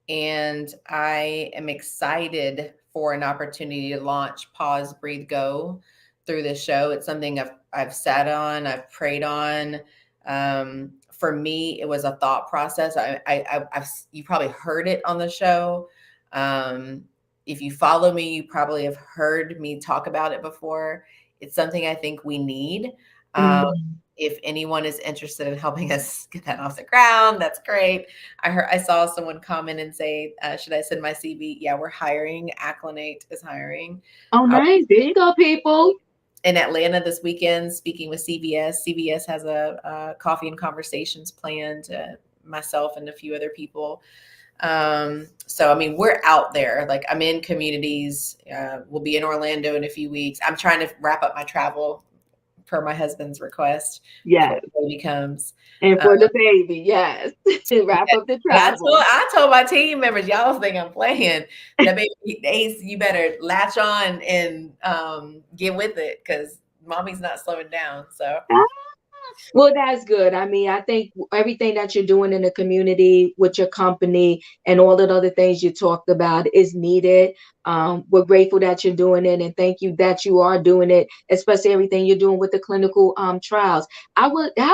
And I am excited for an opportunity to launch Pause, Breathe, Go through this show. It's something I've sat on, I've prayed on. For me, it was a thought process. You probably heard it on the show. If you follow me, you probably have heard me talk about it before. It's something I think we need. If anyone is interested in helping us get that off the ground, that's great. I saw someone comment and say, should I send my CV? Yeah, we're hiring. Acclinate is hiring. Oh, nice. There you go, people. In Atlanta this weekend, speaking with CBS. CBS has a coffee and conversations planned, myself and a few other people. So, I mean, we're out there. Like, I'm in communities. We'll be in Orlando in a few weeks. I'm trying to wrap up my travel per my husband's request. Yes. Before the baby comes. And for the baby, yes. Wrap up the travel. I told my team members, y'all think I'm playing. That baby, Ace, you better latch on and get with it, because mommy's not slowing down. So. Well, that's good. I mean, I think everything that you're doing in the community with your company and all the other things you talked about is needed. We're grateful that you're doing it, and thank you that you are doing it, especially everything you're doing with the clinical trials. How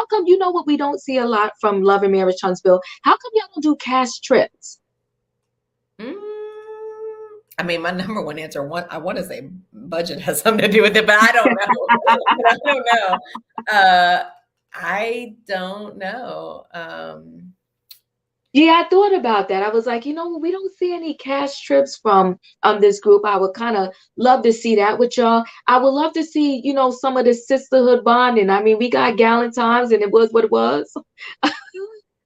come, what we don't see a lot from Love and Marriage Huntsville? How come y'all don't do cash trips? I mean, my number one answer, I want to say budget has something to do with it, but I don't know. I don't know. Yeah, I thought about that. I was like, we don't see any cash trips from this group. I would kind of love to see that with y'all. I would love to see, some of the sisterhood bonding. I mean, we got Galentine's and it was what it was.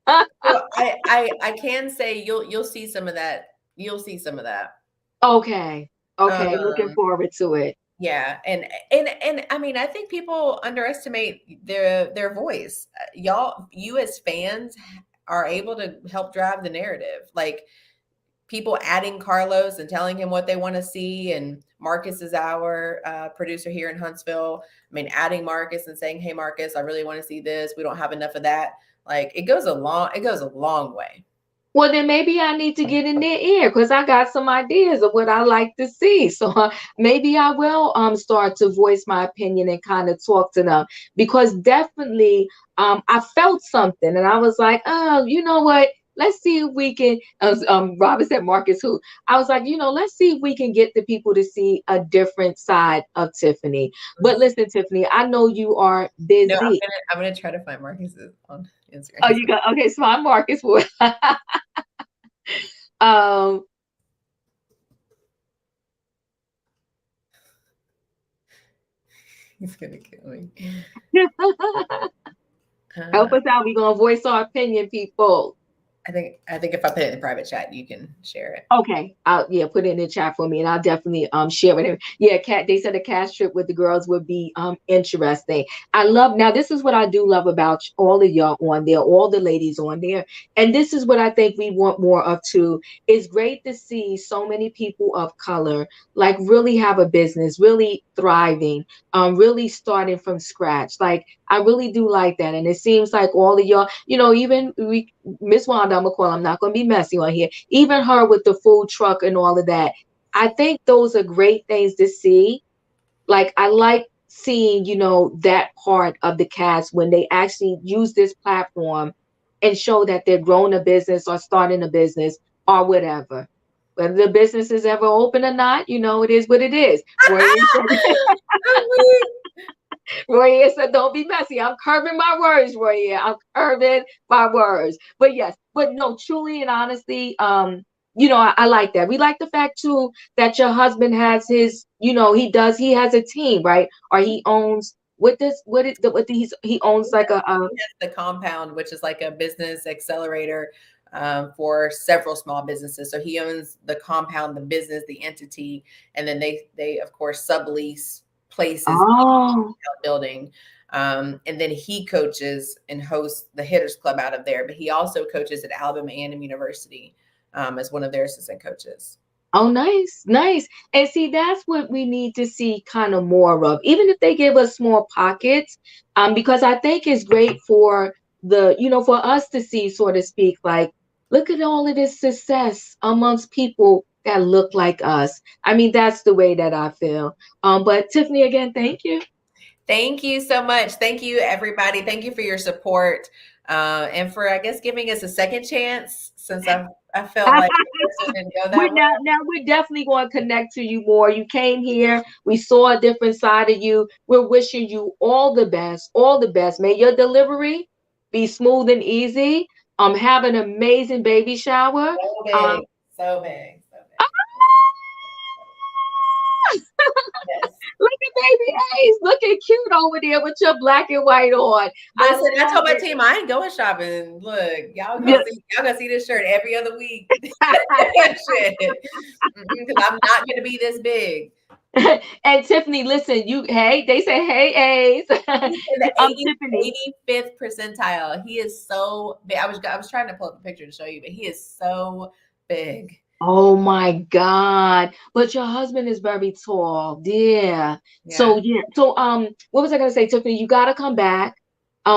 Well, I can say you'll see some of that. You'll see some of that. Okay. Looking forward to it. Yeah, and I mean, I think people underestimate their voice. You as fans are able to help drive the narrative. Like, people adding Carlos and telling him what they want to see, and Marcus is our producer here in Huntsville. I mean, adding Marcus and saying, "Hey, Marcus, I really want to see this. We don't have enough of that." Like, it goes a long way. Well, then maybe I need to get in their ear because I got some ideas of what I like to see. So maybe I will start to voice my opinion and kind of talk to them, because definitely I felt something and I was like, oh, you know what? Let's see if we can. Robert said Marcus who. I was like, let's see if we can get the people to see a different side of Tiffany. But listen, Tiffany, I know you are busy. No, I'm gonna try to find Marcus on Instagram. Oh, you got okay. So I'm Marcus. He's gonna kill me. Help us out. We're gonna voice our opinion, people. I think if I put it in the private chat, you can share it. Okay, I'll put it in the chat for me, and I'll definitely share with him. Yeah, cat. They said a cash trip with the girls would be interesting. I love now. This is what I do love about all of y'all on there, all the ladies on there, and this is what I think we want more of too. It's great to see so many people of color like really have a business, really thriving, really starting from scratch. Like I really do like that, and it seems like all of y'all, even we Miss Wanda, I'm gonna call. I'm not gonna be messy on here. Even her with the food truck and all of that. I think those are great things to see. Like I like seeing, that part of the cast when they actually use this platform and show that they're growing a business or starting a business or whatever. Whether the business is ever open or not, it is what it is. Roy said, don't be messy. I'm curving my words, Roy. I'm curving my words. But yes, but no, truly and honestly, I like that. We like the fact too that your husband has his, he has a team, right? Or he owns he owns like he has the Compound, which is like a business accelerator for several small businesses. So he owns the Compound, the business, the entity, and then they of course sublease places in the building. And then he coaches and hosts the Hitters Club out of there, but he also coaches at Alabama A&M University as one of their assistant coaches. Oh, nice, nice. And see, that's what we need to see kind of more of, even if they give us small pockets, because I think it's great for for us to see, so to speak, like, look at all of this success amongst people that look like us. I mean, that's the way that I feel. But Tiffany, again, thank you. Thank you so much. Thank you, everybody. Thank you for your support and for, I guess, giving us a second chance since I felt like it didn't go that way. Now we're definitely going to connect to you more. You came here. We saw a different side of you. We're wishing you all the best. All the best. May your delivery be smooth and easy. Have an amazing baby shower. So big. So big. Yes. Look at baby Ace looking cute over there with your black and white on. Listen, I told my team I ain't going shopping. Look, y'all gonna see this shirt every other week. Because I'm not gonna be this big. And Tiffany, listen, they say, hey, Ace. The 85th percentile. He is so big. I was trying to pull up a picture to show you, but he is so big. Oh my God. But your husband is very tall. Yeah. So what was I gonna say, Tiffany? You gotta come back.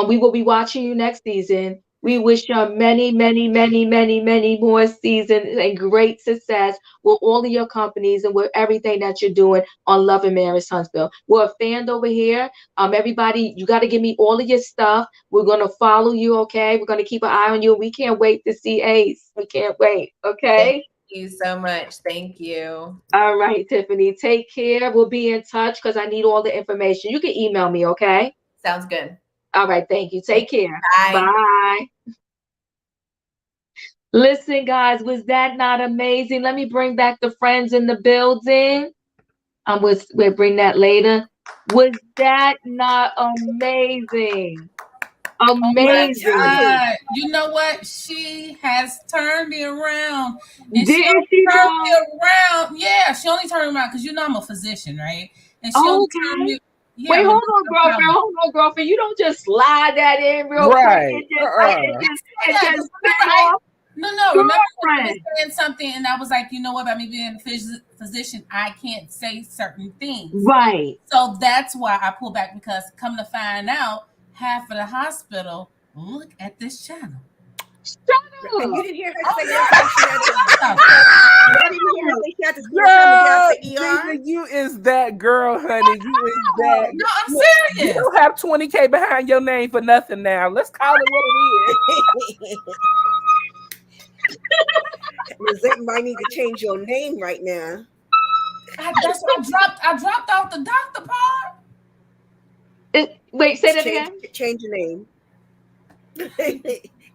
We will be watching you next season. We wish you many, many, many, many, many more seasons and great success with all of your companies and with everything that you're doing on Love and Marriage Huntsville. We're a fan over here. Everybody, you got to give me all of your stuff. We're going to follow you, okay? We're going to keep an eye on you. We can't wait to see Ace. We can't wait, okay? Thank you so much. Thank you. All right, Tiffany. Take care. We'll be in touch because I need all the information. You can email me, okay? Sounds good. All right. Thank you. Take care. Bye. Bye. Listen, guys, was that not amazing? Let me bring back the friends in the building. We'll bring that later. Was that not amazing? Amazing. Oh you know what? She has turned me around. And Didn't she turned me around. Yeah, she only turned me around because I'm a physician, right? And she only turned me. Yeah, wait, hold on, girlfriend. You don't just slide that in real quick and just spin off. No. Remember when I was saying something and I was like, you know what, by me being a physician, I can't say certain things. Right. So that's why I pull back, because come to find out, half of the hospital look at this channel. Shut up. You didn't hear her say that. You is that girl, honey. You is that. No, I'm serious. You don't have 20K behind your name for nothing now. Let's call it what it is. Lizette might need to change your name right now. I dropped off the doctor part. Wait, say that again. Change your name.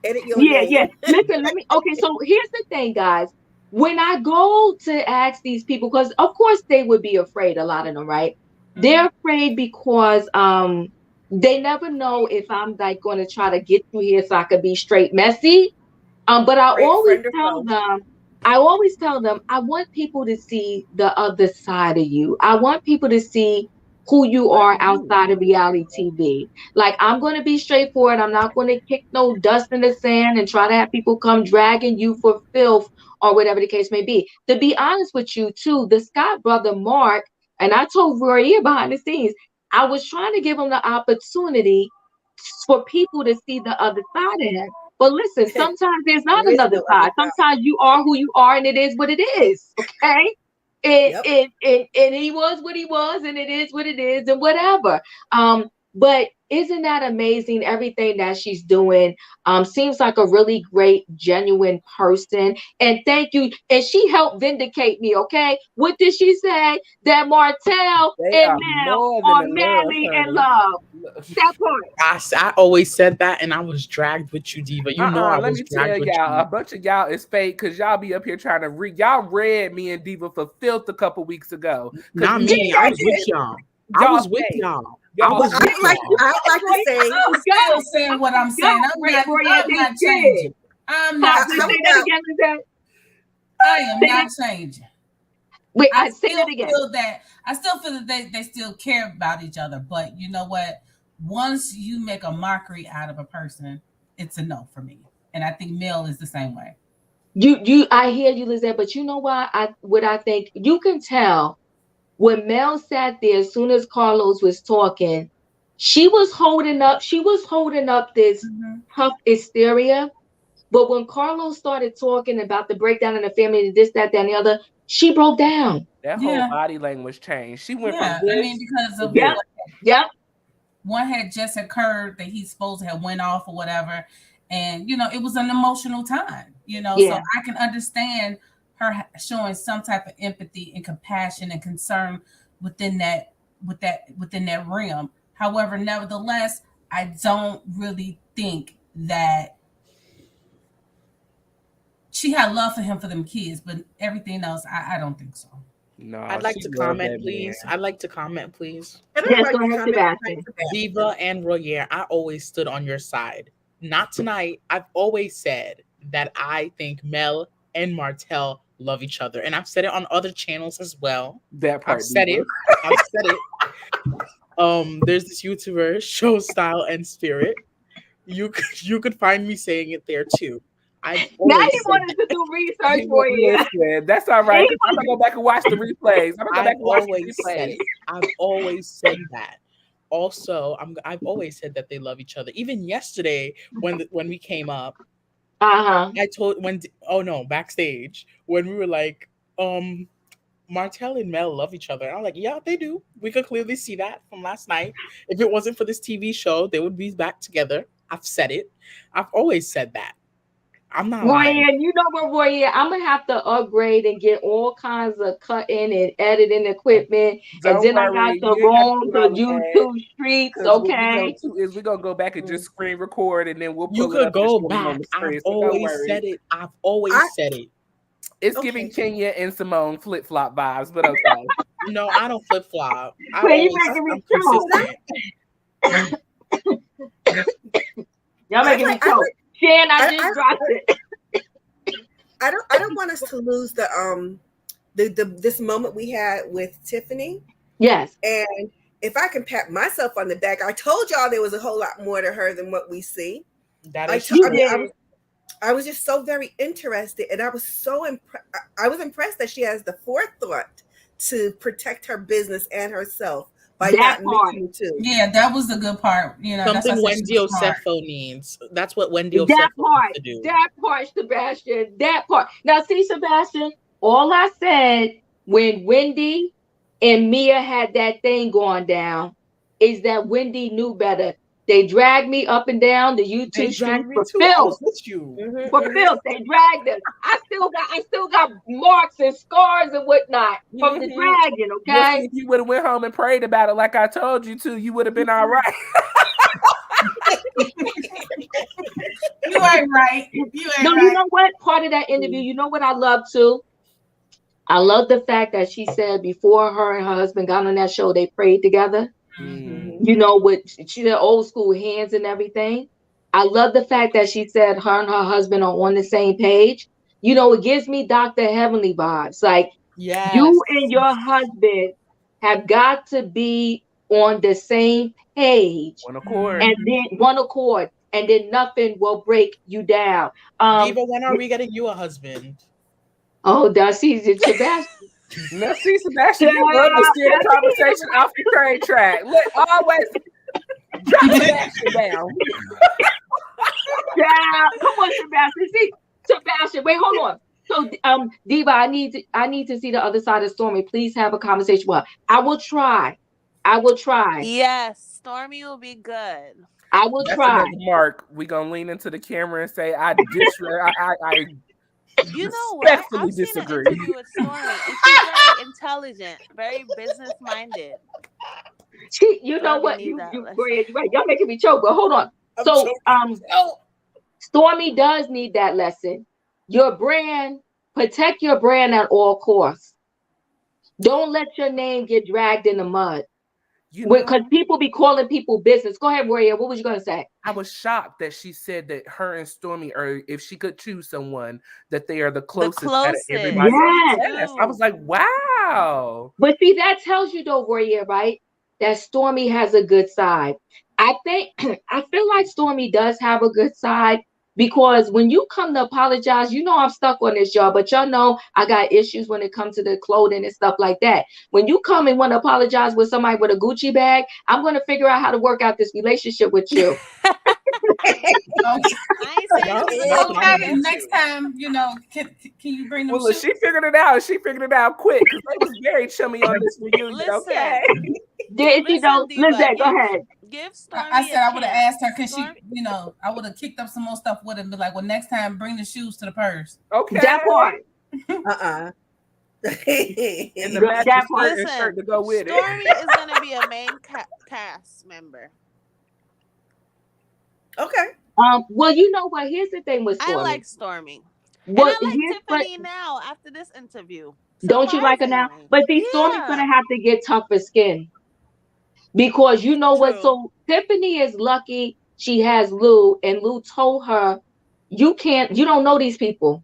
Edit your name. Yeah. Listen, okay, so here's the thing, guys. When I go to ask these people, because of course they would be afraid, a lot of them, right? Mm-hmm. They're afraid because they never know if I'm like going to try to get through here so I could be straight messy, But Friend or foe. I always tell them, I want people to see the other side of you. I want people to see who you are outside of reality TV. Like, I'm going to be straightforward. I'm not going to kick no dust in the sand and try to have people come dragging you for filth or whatever the case may be. To be honest with you, too, the Scott brother Mark, and I told Roy behind the scenes, I was trying to give him the opportunity for people to see the other side of him. But listen, sometimes there's not There is another no other side. side. Sometimes you are who you are, and it is what it is. Okay. Yep. And he was what he was, and it is what it is, and whatever. But isn't that amazing? Everything that she's doing seems like a really great, genuine person. And thank you. And she helped vindicate me. Okay, what did she say? That Martell They and are Mel more than are in love, madly in honey. love. That part. I always said that, and I was dragged with you, Diva. You know I Let was me dragged tell with y'all, a you. bunch of y'all is fake because y'all be up here trying to read. Y'all read me and Diva for filth a couple weeks ago. Not We me. I was with y'all. I y'all was with fake. y'all. I Y'all was Well, with fake. I'd like to say, I'm still saying what I'm saying. I'm not changing. I'm not Say how that changing. about again, Lizette. I am Say not that. changing. Wait, I say still that again. feel that they still care about each other. But you know what? Once you make a mockery out of a person, it's a no for me. And I think Mel is the same way. I hear you, Lizette, but you know what I think? You can tell when Mel sat there as soon as Carlos was talking, she was holding up this Mm-hmm. tough hysteria. But when Carlos started talking about the breakdown in the family, this, that, and the other, she broke down. That whole Yeah, body language changed. She went from yeah. I mean, this because to of Yep, this. what yep. one had just occurred that he's supposed to have went off or whatever, and it was an emotional time. So Yeah. I can understand her showing some type of empathy and compassion and concern within that realm. However, nevertheless, I don't really think that she had love for him for them kids, but everything else, I don't think so. No, I'd like she to loved comment, that man. please. I'd like to comment, please. and I'd Yes, like go to ahead, comment tonight Sebastian. for that. Diva and Royer, I always stood on your side. Not tonight. I've always said that I think Mel and Martell love each other. And I've said it on other channels as well. That I've part, said Diva. it. I've said it. There's this YouTuber, Show Style and Spirit. You could find me saying it there too. I've Now always he said wanted that. to do research for you. Listen, that's all right. Because I'm gonna go back and watch the replays. I'm gonna go back I've and watch the always said replays. it. I've always said that. Also, I've always said that they love each other. Even yesterday, when we came up, Uh-huh. I told when oh no, backstage when we were like, Martell and Mel love each other. And I'm like, yeah, they do. We could clearly see that from last night. If it wasn't for this TV show, they would be back together. I've said it. I've always said that. I'm not Roy, lying. and you know what, Roy? I'm gonna have to upgrade and get all kinds of cutting and editing equipment, and Don't then I got worry, to you ain't got to roam do the all of that. YouTube streets. Because what we gonna Okay. do is we're gonna go back and just screen record and then we'll You pull it could up and go show them on back. the I've screen. So don't always worry. said it. I've I always said it. It's okay. giving Kenya and Simone flip flop vibes, but okay. No, I don't flip flop. Wait, you making me I'm choke. consistent. Y'all I'd making me like, I'd choke. like, Shan, I I, just I, dropped it. I don't want us to lose the this moment we had with Tiffany. Yes. And if I can pat myself on the back, I told y'all there was a whole lot more to her than what we see. That is You I true. mean, did. I was just so very interested, and I was so I was impressed that she has the forethought to protect her business and herself by That not part. mixing the two. Yeah, that was the good part. That's why I Something said she Wendy was smart. Osefo needs. That's what Wendy That Osefo needs part. to do. That part, Sebastian. That part. Now, see, Sebastian, all I said when Wendy and Mia had that thing going down is that Wendy knew better. They dragged me up and down the They YouTube streets dragged me for too. I filth. was with you. For filth. They dragged us. I still got marks and scars and whatnot from the Mhm. dragging, Well, see, okay? if you would have went home and prayed about it like I told you to, you would have been all right. You ain't right. You No, ain't you right. know what? Part of that interview, you know what I love too? I love the fact that she said before her and her husband got on that show, they prayed together. Mm. You know, with she did old school hands and everything. I love the fact that she said her and her husband are on the same page. You know, it gives me Dr. Heavenly vibes. Like, Yes. you and your husband have got to be on the same page One accord. and then one accord, and then nothing will break you down. Diva, when are we getting you a husband? Oh, Darcy, Sebastian. Now, see, Sebastian, Yeah, you love to steer the that's it. conversation off the train track. Let always drop Sebastian down. Yeah, come on, Sebastian. See, Sebastian, wait, hold on. So, Diva, I need to see the other side of Stormy. Please have a conversation with her. I will try. I will try. Yes, Stormy will be good. I will That's try. another mark. We gonna lean into the camera and say, I You know what? respectfully I've seen an disagree. interview with Stormy, and she's very intelligent, very business minded. You know Stormy what? need that lesson. Greg, you're right. Y'all making me choke, but hold on. I'm So, joking. Oh, Stormy does need that lesson. Your brand, protect your brand at all costs. Don't let your name get dragged in the mud. You know, Because people be calling people business. Go ahead, Warrior. What was you gonna say? I was shocked that she said that her and Stormy are, if she could choose someone, that they are the closest out of everybody. Yes. Yes. I was like, wow. But see, that tells you though, Warrior, right? That Stormy has a good side. I think I feel like Stormy does have a good side because when you come to apologize, you know I'm stuck on this, y'all, but y'all know I got issues when it comes to the clothing and stuff like that. When you come and want to apologize with somebody with a Gucci bag, I'm going to figure out how to work out this relationship with you. I ain't saying Y'all she's ain't a So nothing good I'm Patty, woman. next time, can you bring them Well, look, shoes? she figured it out. She figured it out quick because they was very chummy on this reunion. Listen, Okay. Did you know? listen, Diva, Listen, go ahead. give Stormy I said a I would have chance. asked her, can she, Stormy- I would have kicked up some more stuff with her and be like, well, next time bring the shoes to the purse. Okay. That part. And the That matching part. skirt and shirt to go with it. Stormy is gonna be a main cast member. Okay. Well, you know what? Here's the thing with I Stormy. like Stormy, and What I like here's what Tiffany now after this interview. don't you like her now? Surprisingly. But see, Stormy's Yeah. gonna have to get tougher skin because you know what? True. So Tiffany is lucky she has Lou, and Lou told her, you don't know these people.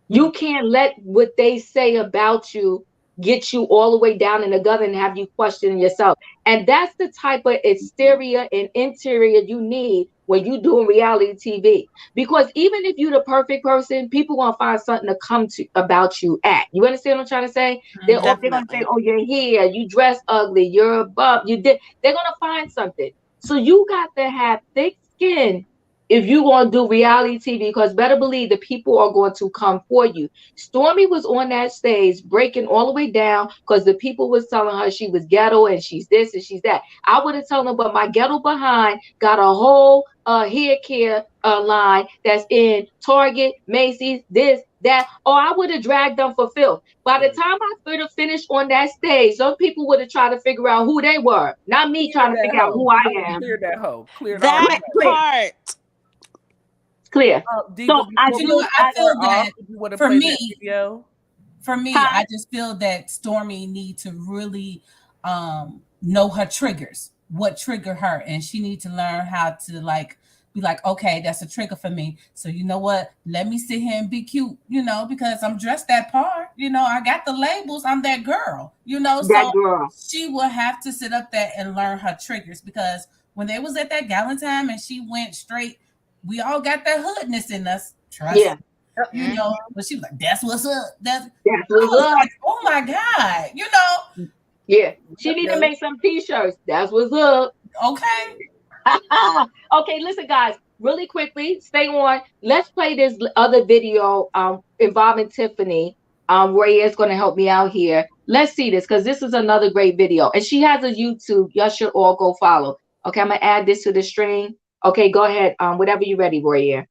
You can't let what they say about you get you all the way down in the gutter and have you questioning yourself. And that's the type of exterior and interior you need when you doing reality TV. Because even if you're the perfect person, people gonna find something to come to about you at. You understand what I'm trying to say? They're gonna say, Definitely. "Oh, you're here. You dress ugly. You're a bum. You did." They're gonna find something. So you got to have thick skin if you want to do reality TV, because better believe the people are going to come for you. Stormy was on that stage breaking all the way down because the people was telling her she was ghetto and she's this and she's that. I would have told them, but my ghetto behind got a whole hair care line that's in Target, Macy's, this, that. Or I would have dragged them for filth. By the time I would have finished on that stage, some people would have tried to figure out who they were, not me trying to figure out who I am. Clear that hoe. Clear it That all. part. Clear. Diva, So I You do. know, I feel that you want to for play me- that video? for me, Huh? I just feel that Stormy need to really know her triggers, what trigger her, and she need to learn how to be like, okay, that's a trigger for me. So you know what? Let me sit here and be cute, because I'm dressed that part. I got the labels. I'm that girl. That So girl. she will have to sit up there and learn her triggers, because when they was at that gala time and she went straight, we all got that hoodness in us. Trust Yeah. me. But she was like, that's what's up. That's I what's was up. like, oh my God, Yeah. She need to make some t-shirts. That's what's up. okay. Okay, listen, guys, really quickly, stay on. Let's play this other video involving Tiffany. Ray is going to help me out here. Let's see this because this is another great video. And she has a YouTube. Y'all should all go follow. Okay, I'm going to add this to the stream. Okay, go ahead. Whenever you're ready, Ray.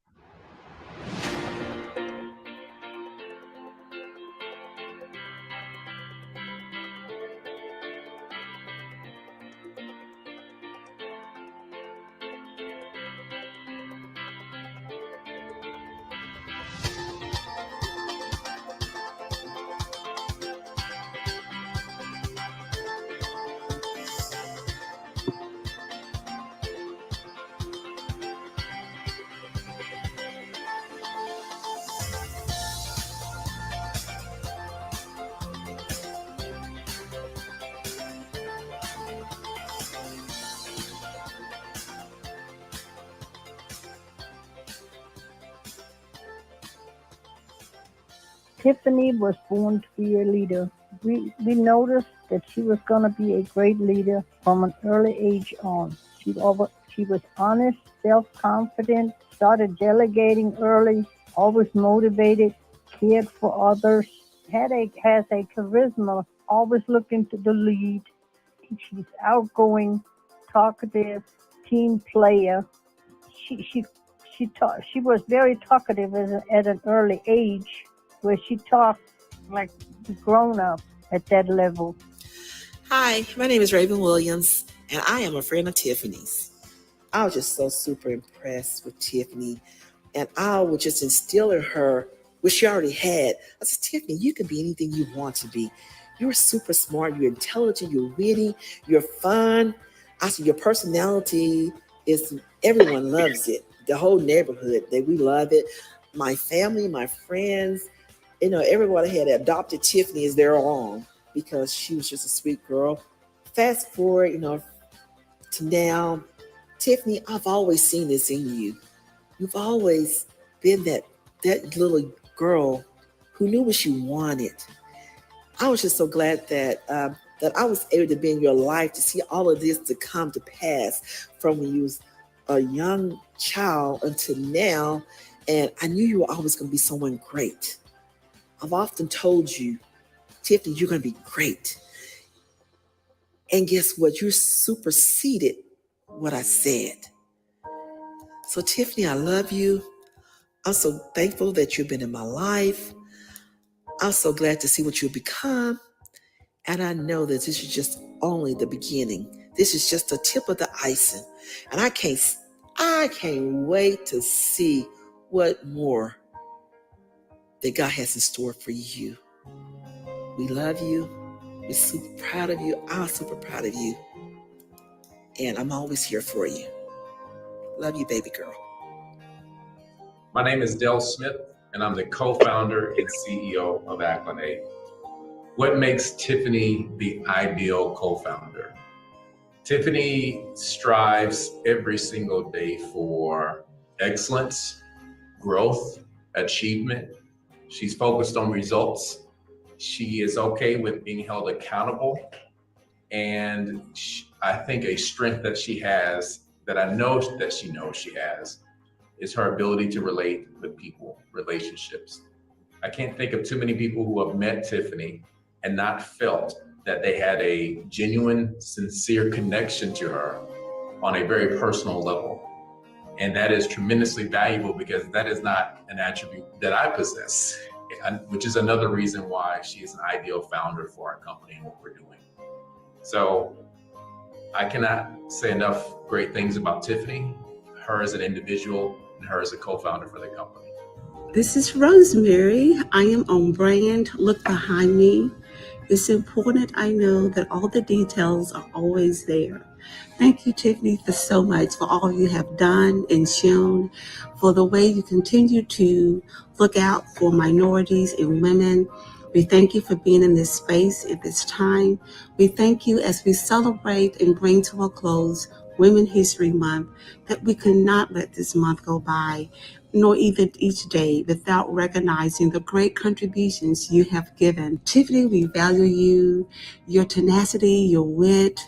Tiffany was born to be a leader. We noticed that she was going to be a great leader from an early age on. She was honest, self-confident, started delegating early, always motivated, cared for others, has a charisma, always looking to the lead. She's outgoing, talkative, team player. She she she was very talkative at an early age, where she talked like a grown up at that level. Hi, my name is Raven Williams, and I am a friend of Tiffany's. I was just so super impressed with Tiffany, and I would just instill in her, which she already had. I said, Tiffany, you can be anything you want to be. You're super smart, you're intelligent, you're witty, you're fun. I said, your personality is, everyone loves it. The whole neighborhood, we love it. My family, my friends, everybody had adopted Tiffany as their own because she was just a sweet girl. Fast forward, to now, Tiffany, I've always seen this in you. You've always been that little girl who knew what you wanted. I was just so glad that that I was able to be in your life to see all of this to come to pass from when you was a young child until now. And I knew you were always going to be someone great. I've often told you, Tiffany, you're going to be great. And guess what? You superseded what I said. So Tiffany, I love you. I'm so thankful that you've been in my life. I'm so glad to see what you've become. And I know that this is just only the beginning. This is just the tip of the icing. And I can't wait to see what more that God has in store for you. We love you. We're super proud of you. I'm super proud of you. And I'm always here for you. Love you, baby girl. My name is Del Smith, and I'm the co-founder and CEO of Acclinate. What makes Tiffany the ideal co-founder? Tiffany strives every single day for excellence, growth, achievement. She's focused on results. She is okay with being held accountable. And I think a strength that she has, that I know that she knows she has, is her ability to relate with people, relationships. I can't think of too many people who have met Tiffany and not felt that they had a genuine, sincere connection to her on a very personal level. And that is tremendously valuable because that is not an attribute that I possess, which is another reason why she is an ideal founder for our company and what we're doing. So I cannot say enough great things about Tiffany, her as an individual, and her as a co-founder for the company. This is Rosemary. I am on brand. Look behind me. It's important I know that all the details are always there. Thank you, Tiffany, for so much, for all you have done and shown, for the way you continue to look out for minorities and women. We thank you for being in this space at this time. We thank you as we celebrate and bring to a close Women's History Month, that we cannot let this month go by, nor even each day, without recognizing the great contributions you have given. Tiffany, we value you, your tenacity, your wit,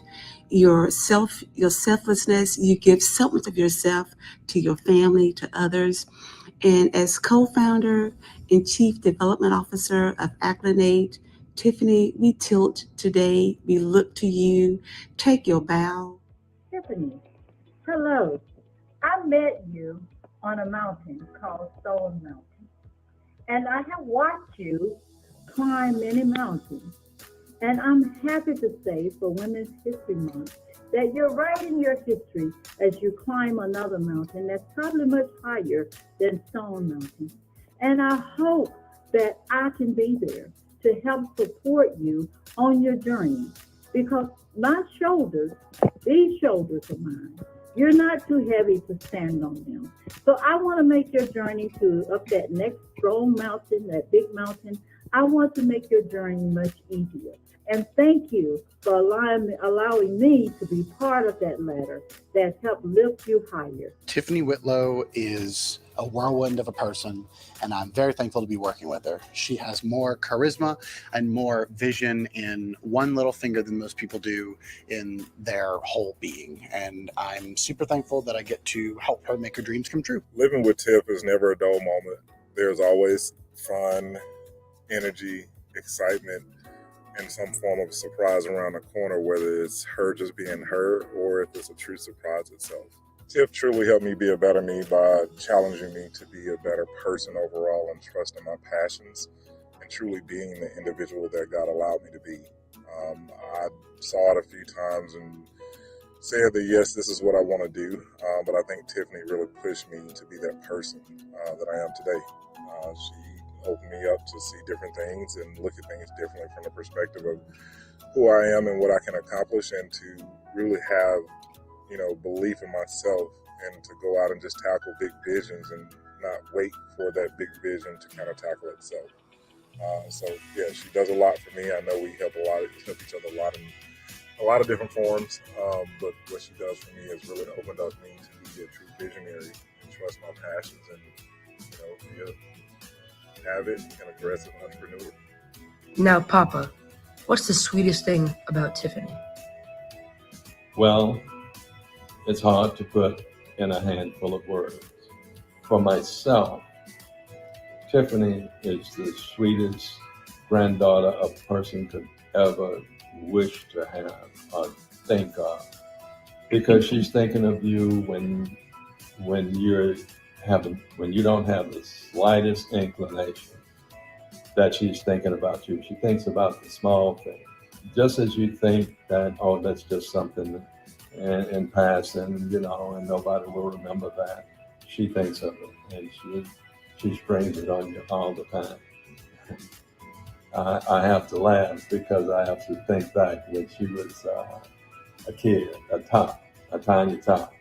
your selflessness. You give so much of yourself to your family, to others. And as co-founder and chief development officer of Acclinate, Tiffany, we tilt today. We look to you. Take your bow. Tiffany, hello. I met you on a mountain called Stone Mountain, and I have watched you climb many mountains. And I'm happy to say for Women's History Month that you're writing your history as you climb another mountain that's probably much higher than Stone Mountain. And I hope that I can be there to help support you on your journey, because my shoulders, these shoulders of mine, you're not too heavy to stand on them. So I want to make your journey to up that next strong mountain, that big mountain. I want to make your journey much easier. And thank you for allowing me to be part of that ladder that helped lift you higher. Tiffany Whitlow is a whirlwind of a person, and I'm very thankful to be working with her. She has more charisma and more vision in one little finger than most people do in their whole being, and I'm super thankful that I get to help her make her dreams come true. Living with Tiff is never a dull moment. There's always fun, energy, excitement, and some form of surprise around the corner, whether it's her just being her or if it's a true surprise itself. Tiff truly helped me be a better me by challenging me to be a better person overall and trusting my passions and truly being the individual that God allowed me to be. I saw it a few times and said that, yes, this is what I want to do, but I think Tiffany really pushed me to be that person that I am today. She opened me up to see different things and look at things differently from the perspective of who I am and what I can accomplish, and to really have belief in myself and to go out and just tackle big visions and not wait for that big vision to kind of tackle itself. So yeah, she does a lot for me. I know we help each other a lot in a lot of different forms, but what she does for me has really opened up me to be a true visionary and trust my passions and be a avid and aggressive entrepreneur. Now, Papa, what's the sweetest thing about Tiffany? Well, it's hard to put in a handful of words. For myself, Tiffany is the sweetest granddaughter a person could ever wish to have or think of, because she's thinking of you when you don't have the slightest inclination that she's thinking about you. She thinks about the small things. Just as you think that, oh, that's just something in passing, and nobody will remember that. She thinks of it, and she springs it on you all the time. I have to laugh because I have to think back when she was a kid, a tiny tot,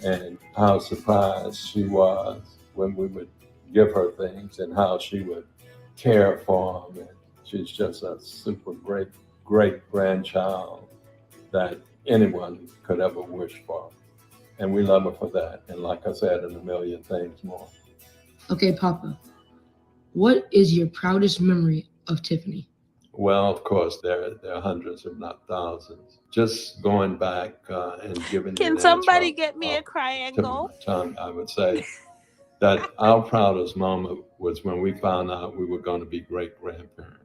and how surprised she was when we would give her things and how she would care for them. And she's just a super great grandchild that anyone could ever wish for. And we love her for that. And like I said, and a million things more. Okay, Papa, what is your proudest memory of Tiffany? Well, of course, there are hundreds, if not thousands. Just going back and giving Can somebody get me a triangle? tongue, I would say that our proudest moment was when we found out we were going to be great grandparents.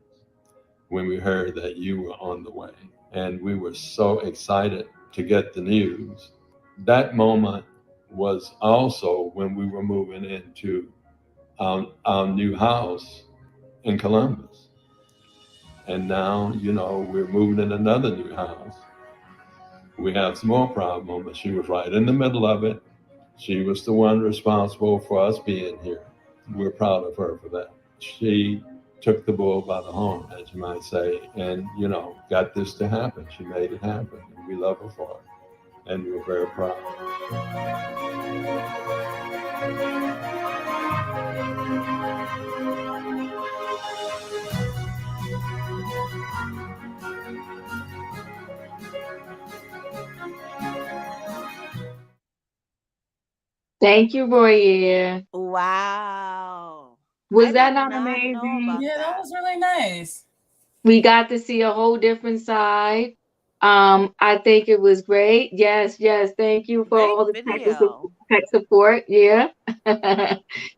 When we heard that you were on the way, and we were so excited to get the news. That moment was also when we were moving into our new house in Columbus. And now, we're moving in another new house. We have some more proud moments. She was right in the middle of it. She was the one responsible for us being here. We're proud of her for that. She took the bull by the horn, as you might say, and, got this to happen. She made it happen, and we love her for it. And we're very proud. Thank you, Royer. Wow. Was I that did not not know amazing? about Yeah, that was really nice. We got to see a whole different side. I think it was great. Yes, yes. Thank you for Great all the video. tech support. Yeah.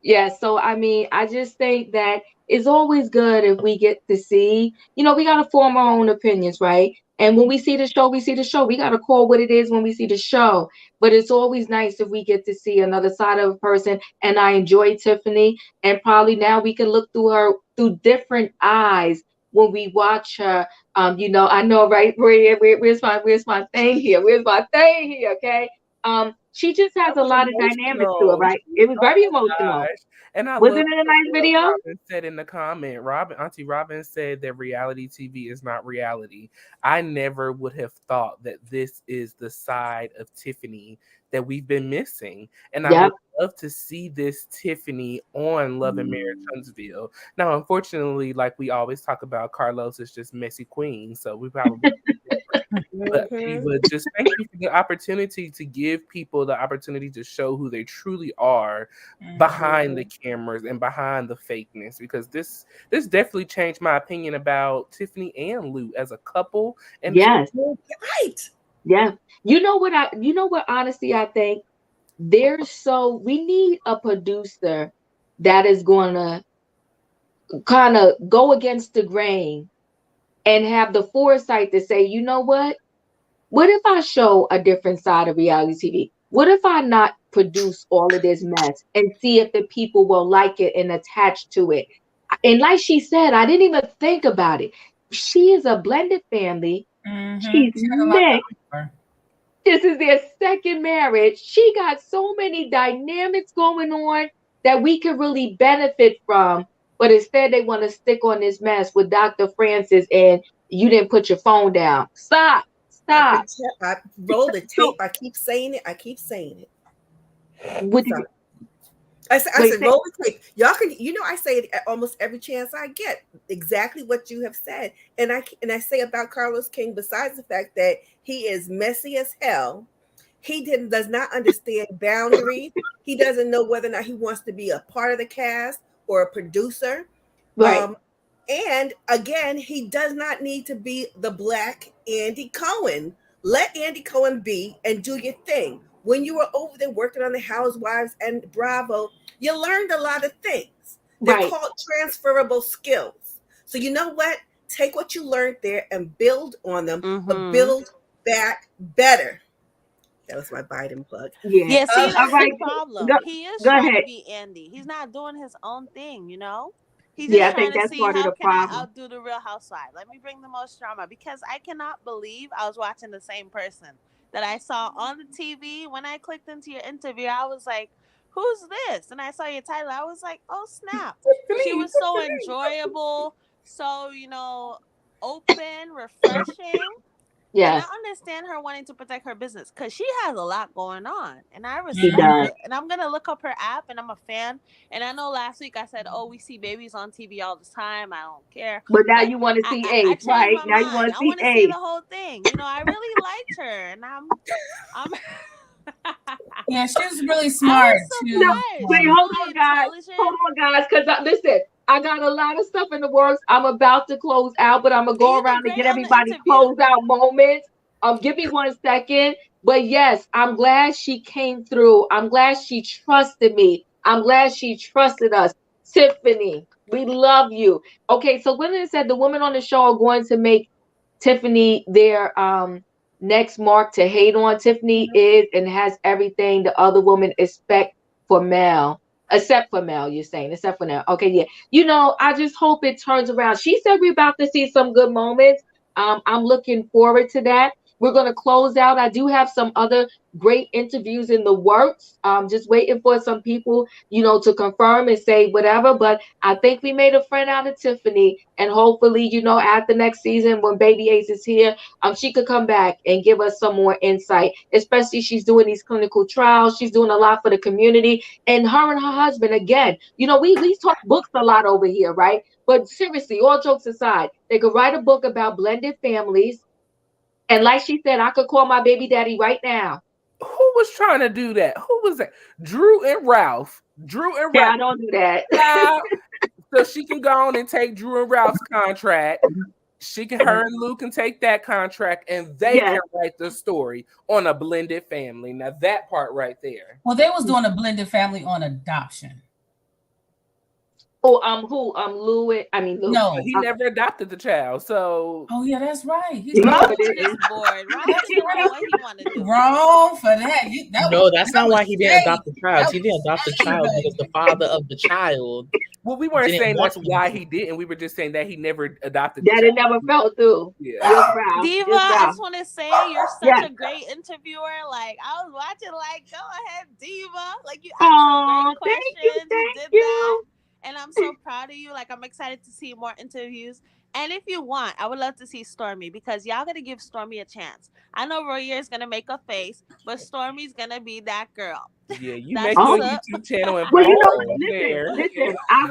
Yeah. So, I mean, I just think that it's always good if we get to see, we got to form our own opinions, right? And when we see the show, we see the show. We got to call what it is when we see the show. But it's always nice if we get to see another side of a person. And I enjoy Tiffany. And probably now we can look through her through different eyes when we watch her. I know, right? Where's my thing here? Where's my thing here? Okay. She just has That a was lot of dynamics to her, emotional. right? It was Oh very my emotional. gosh. And I Wasn't love it a nice what video? Robin said in the comment. Auntie Robin said that reality TV is not reality. I never would have thought that this is the side of Tiffany that we've been missing. And I Yep. would love to see this Tiffany on Love and Marriage Huntsville. Now, unfortunately, like we always talk about, Carlos is just messy queen, so we probably. But Diva, just thank you for the opportunity to give people the opportunity to show who they truly are behind the cameras and behind the fakeness, because this definitely changed my opinion about Tiffany and Lou as a couple. And yes, right. Yeah. You know what honestly I think we need a producer that is gonna kind of go against the grain and have the foresight to say, you know what if I show a different side of reality TV? What if I not produce all of this mess and see if the people will like it and attach to it? And like she said, I didn't even think about it. She is a blended family. She's mixed. This is their second marriage. She got so many dynamics going on that we could really benefit from. But instead, they want to stick on this mess with Dr. Francis and you didn't put your phone down. Stop. I roll the tape. I keep saying it. What do I said, roll the tape. Y'all can, I say it at almost every chance I get. Exactly what you have said, and I say about Carlos King. Besides the fact that he is messy as hell, he does not understand boundaries. He doesn't know whether or not he wants to be a part of the cast or a producer. Right. And again, he does not need to be the black Andy Cohen. Let Andy Cohen be and do your thing. When you were over there working on the Housewives and Bravo, you learned a lot of things. They're called transferable skills. So you know what? Take what you learned there and build on them, but build back better. That was my Biden plug. Yeah, see, that's the problem. He is trying to be Andy. He's not doing his own thing, He's just trying to see how can I outdo the Real Housewives. Let me bring the most drama, because I cannot believe I was watching the same person that I saw on the TV. When I clicked into your interview, I was like, who's this? And I saw your title. I was like, oh, snap. She was so enjoyable, so, open, refreshing. Yeah. And I understand her wanting to protect her business because she has a lot going on. And I respect it. And I'm going to look up her app, and I'm a fan. And I know last week I said, oh, we see babies on TV all the time. I don't care. But now you want to see Ace, right? Now you want to see Ace. I want to see the whole thing. I really liked her. And I'm yeah, she's really smart too. No, wait, hold on, guys. Because listen, I got a lot of stuff in the works. I'm about to close out, but I'm gonna go around and get everybody close out moments. Give me 1 second. But yes, I'm glad she came through. I'm glad she trusted me. I'm glad she trusted us. Tiffany, we love you. Okay, so Gwendolyn said the women on the show are going to make Tiffany their next mark to hate on. Tiffany is and has everything the other women expect for Mel, except for Mel, you're saying, except for now. Okay, yeah. I just hope it turns around. She said we're about to see some good moments. I'm looking forward to that. We're going to close out. I do have some other great interviews in the works. Just waiting for some people, to confirm and say whatever. But I think we made a friend out of Tiffany. And hopefully, after next season, when Baby Ace is here, she could come back and give us some more insight. Especially she's doing these clinical trials. She's doing a lot for the community. And her husband, again, we talk books a lot over here, right? But seriously, all jokes aside, they could write a book about blended families. And like she said, I could call my baby daddy right now. Who was trying to do that? Who was that? Drew and Ralph. Yeah, I don't do that. So she can go on and take Drew and Ralph's contract. Her and Lou can take that contract, and they can write the story on a blended family. Now that part right there. Well, they was doing a blended family on adoption. Oh, Lou. Lou. No, he never adopted the child. So. Oh yeah, that's right. He's bored. Right? What he want to do? Wrong for that. That's not why he didn't adopt the child. He didn't adopt the child because the father of the child. Well, we weren't saying that's why he didn't. We were just saying that he never adopted. That it never fell through. Yeah. Diva, I just want to say you're such a great interviewer. Like I was watching. Like, go ahead, Diva. Like you asked some great questions. You did that. And I'm so proud of you. Like, I'm excited to see more interviews. And if you want, I would love to see Stormy, because y'all gotta give Stormy a chance. I know Royer is gonna make a face, but Stormy's gonna be that girl. Yeah, you That's make your what's up. YouTube channel and Well, invite her on over listen, there. listen. I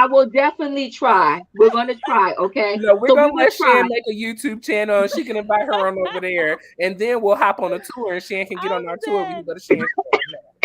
will definitely try. We're gonna try, okay? No, we're So gonna we're gonna let try. Shan make a YouTube channel and she can invite her on over there, and then we'll hop on a tour and Shan can get on our tour. We can go to Shan's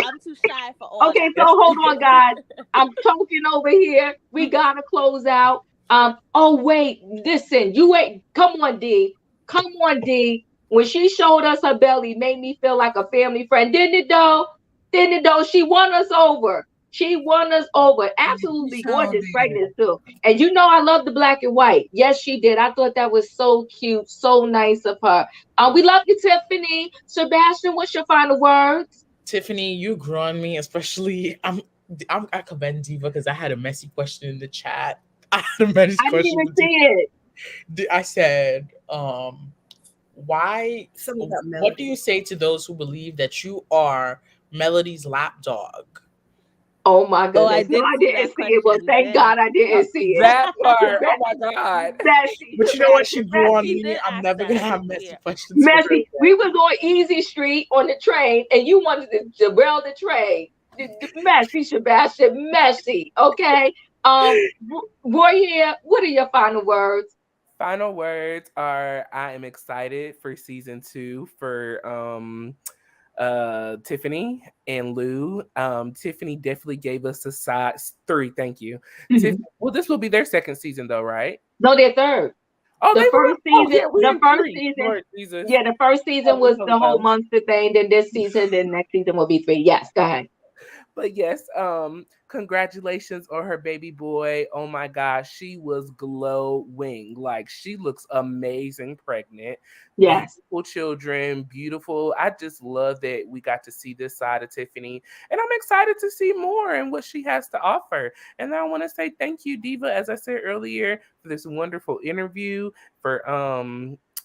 I'm too shy for all Okay, that. so hold on, guys. I'm talking over here. We gotta close out. Oh wait, listen, you wait. Come on, D. Come on, D. When she showed us her belly, made me feel like a family friend. Didn't it though? Didn't it though? She won us over. She won us over. Absolutely gorgeous pregnant too. And you know I love the black and white. Yes, she did. I thought that was so cute, so nice of her. We love you, Tiffany. Sebastian, what's your final words? Tiffany, you grew on me, especially I commend Diva because I had a messy question in the chat. I had a messy I didn't question. even see it. I said, why? Something about What Melody. do you say to those who believe that you are Melody's lapdog? Oh my goodness. Oh, I No, did I see didn't that see it. Well, question. You thank did. God I didn't see it. That part. Oh my God. Messy. But you know what? She grew on She me. did I'm ask never that. gonna I have did see messy it. questions for her Messy. again. We was on Easy Street on the train, and you wanted to derail the train. Messy, Sebastian. Messy. Okay. Roy here. What are your final words? Final words are I am excited for season 2 for Tiffany and Lou. Tiffany definitely gave us a size 3. Thank you. Well, this will be their second season though, right? No, they're third. Oh, The they were. first Oh, season, yeah, we the in first 3. season, Lord Jesus. yeah, the first season was Holy the whole Ghost. monster thing. Then this season, then next season will be 3. Yes, go ahead. But yes, congratulations on her baby boy. Oh my gosh, she was glowing. Like she looks amazing pregnant. Yes. Beautiful children, beautiful. I just love that we got to see this side of Tiffany. And I'm excited to see more and what she has to offer. And I want to say thank you, Diva, as I said earlier, for this wonderful interview, for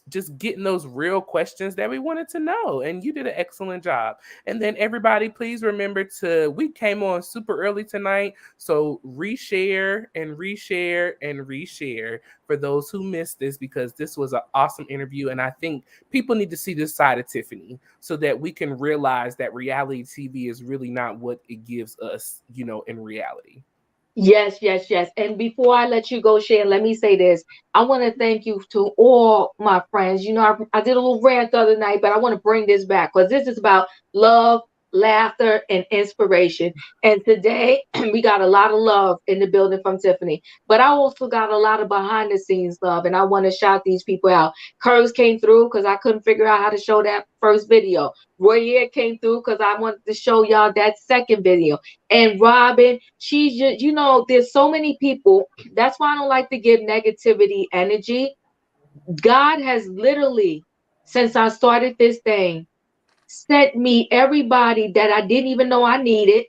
just getting those real questions that we wanted to know. And you did an excellent job. And then everybody, please remember we came on super early tonight. So reshare and reshare and reshare for those who missed this, because this was an awesome interview. And I think people need to see this side of Tiffany so that we can realize that reality TV is really not what it gives us, in reality. Yes, yes, yes. And before I let you go, Shan, let me say this. I want to thank you to all my friends. I did a little rant the other night, but I want to bring this back because this is about love, laughter, and inspiration. And today we got a lot of love in the building from Tiffany, but I also got a lot of behind the scenes love, and I want to shout these people out. Curves came through because I couldn't figure out how to show that first video. Royer came through because I wanted to show y'all that second video. And Robin, she's just, there's so many people. That's why I don't like to give negativity energy. God has literally, since I started this thing, sent me everybody that I didn't even know I needed,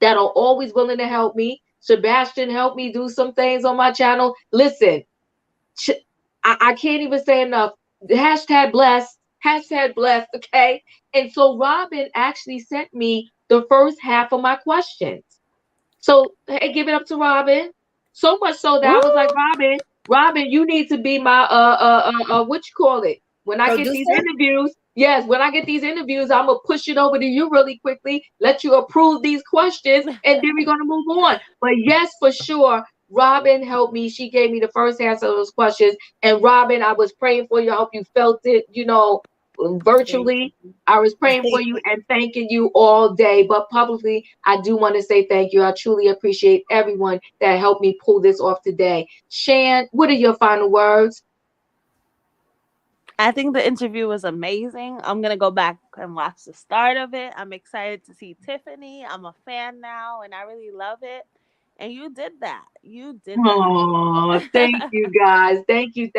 that are always willing to help me. Sebastian helped me do some things on my channel. Listen, I can't even say enough. Hashtag blessed. Hashtag blessed, okay? And so Robin actually sent me the first half of my questions. So hey, give it up to Robin. So much so that I was like, Robin, you need to be my what you call it? When I get these interviews, yes, when I get these interviews, I'm gonna push it over to you really quickly, let you approve these questions, and then we're gonna move on. But yes, for sure, Robin helped me. She gave me the first answer to those questions. And Robin, I was praying for you. I hope you felt it, virtually. I was praying for you and thanking you all day, but publicly, I do want to say thank you. I truly appreciate everyone that helped me pull this off today. Shan, what are your final words? I think the interview was amazing. I'm going to go back and watch the start of it. I'm excited to see Tiffany. I'm a fan now, and I really love it. And you did that. You did that. Oh, thank you guys. Thank you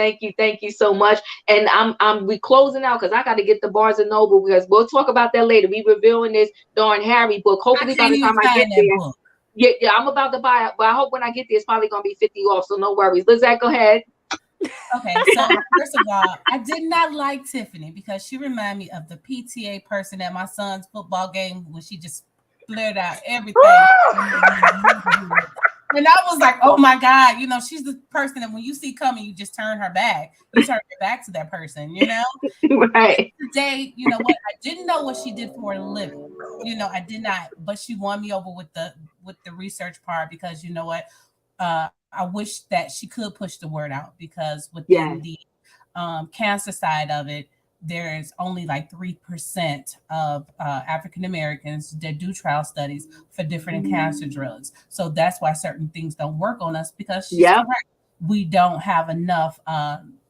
so much. And we closing out because I got to get the Barnes and Noble, because we'll talk about that later. We reviewing this darn Harry book. Hopefully by the time I get there, yeah, I'm about to buy it, but I hope when I get there it's probably gonna be 50 off. So no worries. Lizette, go ahead. Okay, so first of all, I did not like Tiffany because she reminded me of the PTA person at my son's football game when she just blurted out everything. And I was like, oh my God, she's the person that when you see coming, you just turn her back. You turn your back to that person, Right. Today, you know what? I didn't know what she did for a living. I did not, but she won me over with the research part because you know what? I wish that she could push the word out because within Yes. the cancer side of it, there's only like 3% of African Americans that do trial studies for different cancer drugs. So that's why certain things don't work on us because she's Yep. correct. We don't have enough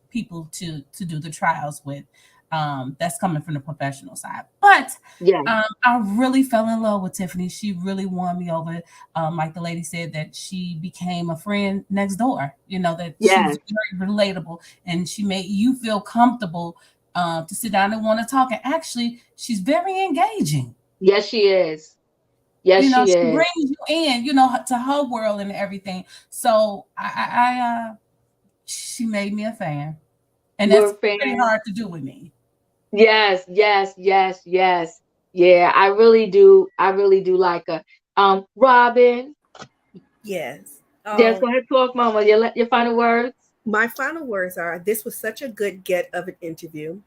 people to do the trials with. That's coming from the professional side. But Yeah. I really fell in love with Tiffany. She really won me over. Like the lady said, that she became a friend next door. That she was Yes. very relatable and she made you feel comfortable to sit down and want to talk. And actually, she's very engaging. Yes, she is. Yes, she She is. brings you in, to her world and everything. So she made me a fan, and You're that's a fan. pretty hard to do with me. Yes, yes, yes, yes. Yeah, I really do. I really do like her. Robin. Yes. Yes, go ahead, talk, Mama. Your final words. My final words are: this was such a good get of an interview.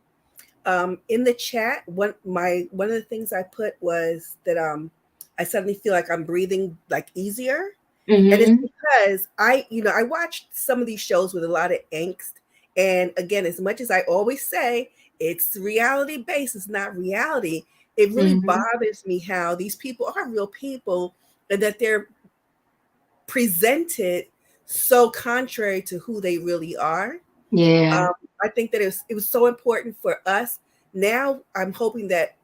In the chat, one of the things I put was that I suddenly feel like I'm breathing like easier. And it's Mm-hmm. because I watched some of these shows with a lot of angst. And again, as much as I always say, it's reality based, it's not reality. It really Mm-hmm. bothers me how these people are real people and that they're presented so contrary to who they really are. Yeah. Um, I think that it was so important for us. Now I'm hoping that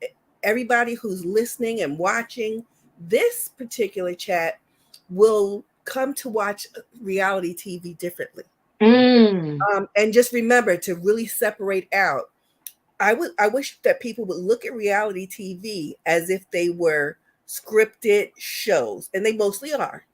everybody who's listening and watching this particular chat will come to watch reality TV differently. Mm. And just remember to really separate out. I wish that people would look at reality TV as if they were scripted shows, and they mostly are.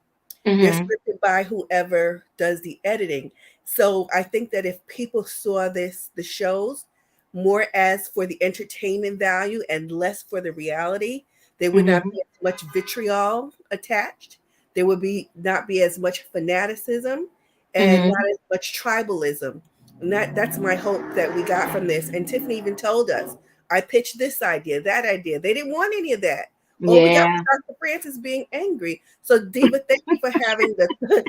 They're Mm-hmm. scripted by whoever does the editing. So I think that if people saw the shows more as for the entertainment value and less for the reality, there would not Mm-hmm. be as much vitriol attached. There would be not be as much fanaticism and Mm-hmm. not as much tribalism. And that's my hope that we got from this. And Tiffany even told us, I pitched this idea, that idea. They didn't want any of that. All we got Yeah. was Dr. Francis being angry. So, Diva, thank you for having the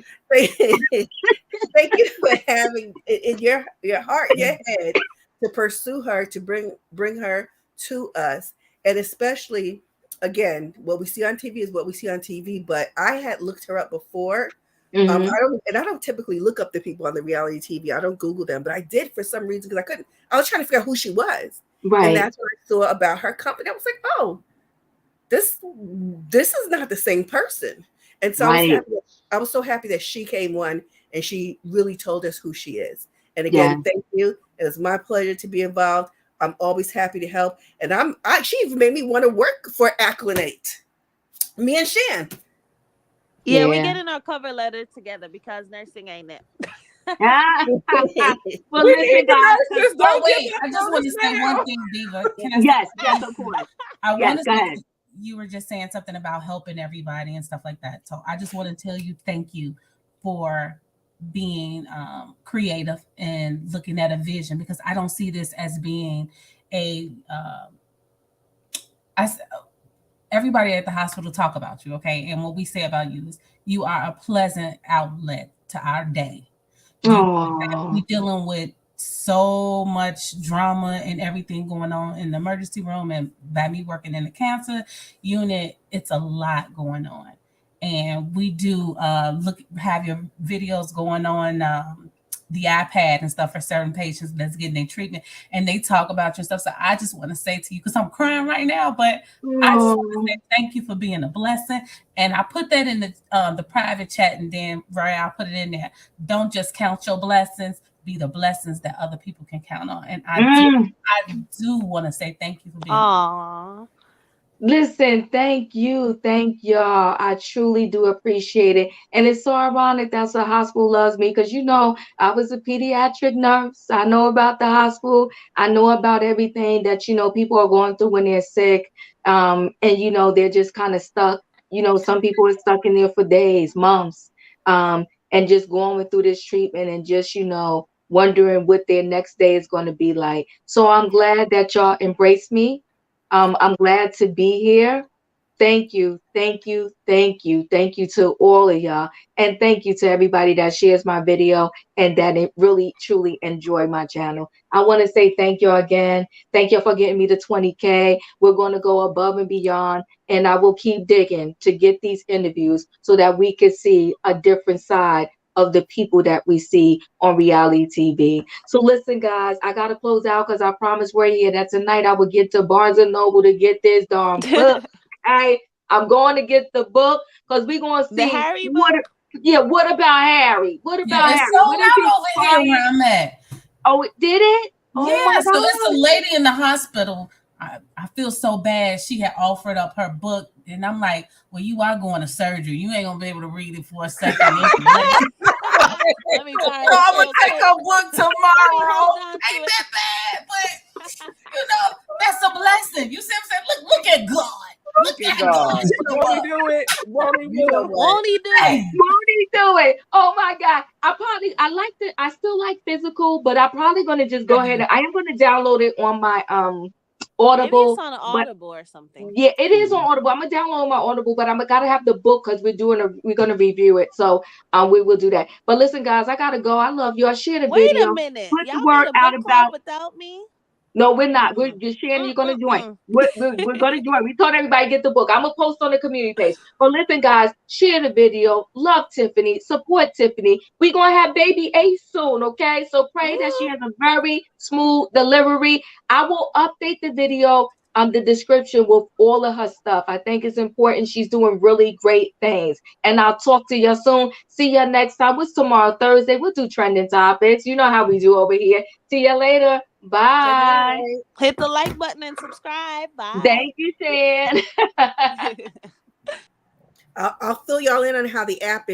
thank you for having in your heart, your head, to pursue her, to bring her to us, and especially again, what we see on TV is what we see on TV. But I had looked her up before. Mm-hmm. I don't typically look up the people on the reality TV. I don't Google them, but I did for some reason because I couldn't. I was trying to figure out who she was, and Right. that's when I saw about her company. I was like, oh, this is not the same person. And so Right. I was so happy that she came on and she really told us who she is. And Yeah. again, thank you. It was my pleasure to be involved. I'm always happy to help. And she even made me want to work for Acclinate. Me and Shan. Yeah, we're Yeah. getting our cover letter together because nursing ain't it. Ah. Well, We listen, need the guys. nurses. Oh Don't wait, give I us just want to notice say one now. thing, Diva. Can I say Yes. Yes, something? of course. I Yes. want to Go say ahead. you were just saying something about helping everybody and stuff like that. So I just want to tell you thank you for being creative and looking at a vision because I don't see this as being a I everybody at the hospital talk about you, okay? And what we say about you is you are a pleasant outlet to our day. We Oh. dealing with so much drama and everything going on in the emergency room, and by me working in the cancer unit, it's a lot going on. And we do have your videos going on the iPad and stuff for certain patients that's getting their treatment, and they talk about your stuff. So I just want to say to you, because I'm crying right now, but I just want to Oh. say thank you for being a blessing. And I put that in the private chat, and then Ray, I'll put it in there. Don't just count your blessings, be the blessings that other people can count on. And Mm. I do want to say thank you for being. Aww. Listen, thank you. Thank y'all. I truly do appreciate it. And it's so ironic that's a hospital loves me because, I was a pediatric nurse. I know about the hospital. I know about everything that, people are going through when they're sick. And, they're just kind of stuck. Some people are stuck in there for days, months. and just going through this treatment and just, wondering what their next day is going to be like. So I'm glad that y'all embrace me. I'm glad to be here. Thank you, thank you, thank you, thank you to all of y'all. And thank you to everybody that shares my video and that it really, truly enjoy my channel. I want to say thank you again. Thank you for getting me to 20K. We're going to go above and beyond, and I will keep digging to get these interviews so that we can see a different side of the people that we see on reality TV. So listen, guys, I got to close out because I promised right here that tonight I would get to Barnes & Noble to get this darn book. I'm going to get the book because we're going to see the Harry book. What about Harry? What about it's Harry? sold out over here where I'm at. Oh, did it? Oh yeah, my so God. it's a lady in the hospital. I feel so bad. She had offered up her book, and I'm like, well, you are going to surgery. You ain't going to be able to read it for a second. Let me find so I'm going to take her book tomorrow. Ain't that bad? But, that's a blessing. You see what I'm saying? Look at God. Look at God. Won't he do it? Won't he do it? Won't he do it? Won't he do it? Oh my God. I still like physical, but I'm probably gonna just go ahead and I am gonna download it on my Audible. Maybe it's on Audible or something. Yeah, it is on Audible. I'm gonna download my Audible, but I'm gotta have the book because we're gonna review it. So we will do that. But listen, guys, I gotta go. I love you. I shared a video. Wait a minute. Put Y'all the word made a out book club about without me? No, we're not. We're just sharing. You're going to join. We're going to join. We told everybody get the book. I'm going to post on the community page. But listen, guys, share the video. Love Tiffany. Support Tiffany. We're going to have baby Ace soon, okay? So pray that she has a very smooth delivery. I will update the video, the description with all of her stuff. I think it's important. She's doing really great things. And I'll talk to you soon. See you next time. What's tomorrow? Thursday. We'll do trending topics. You know how we do over here. See you later. Bye. Hit the like button and subscribe. Bye. Thank you, Shan. I'll fill y'all in on how the app is.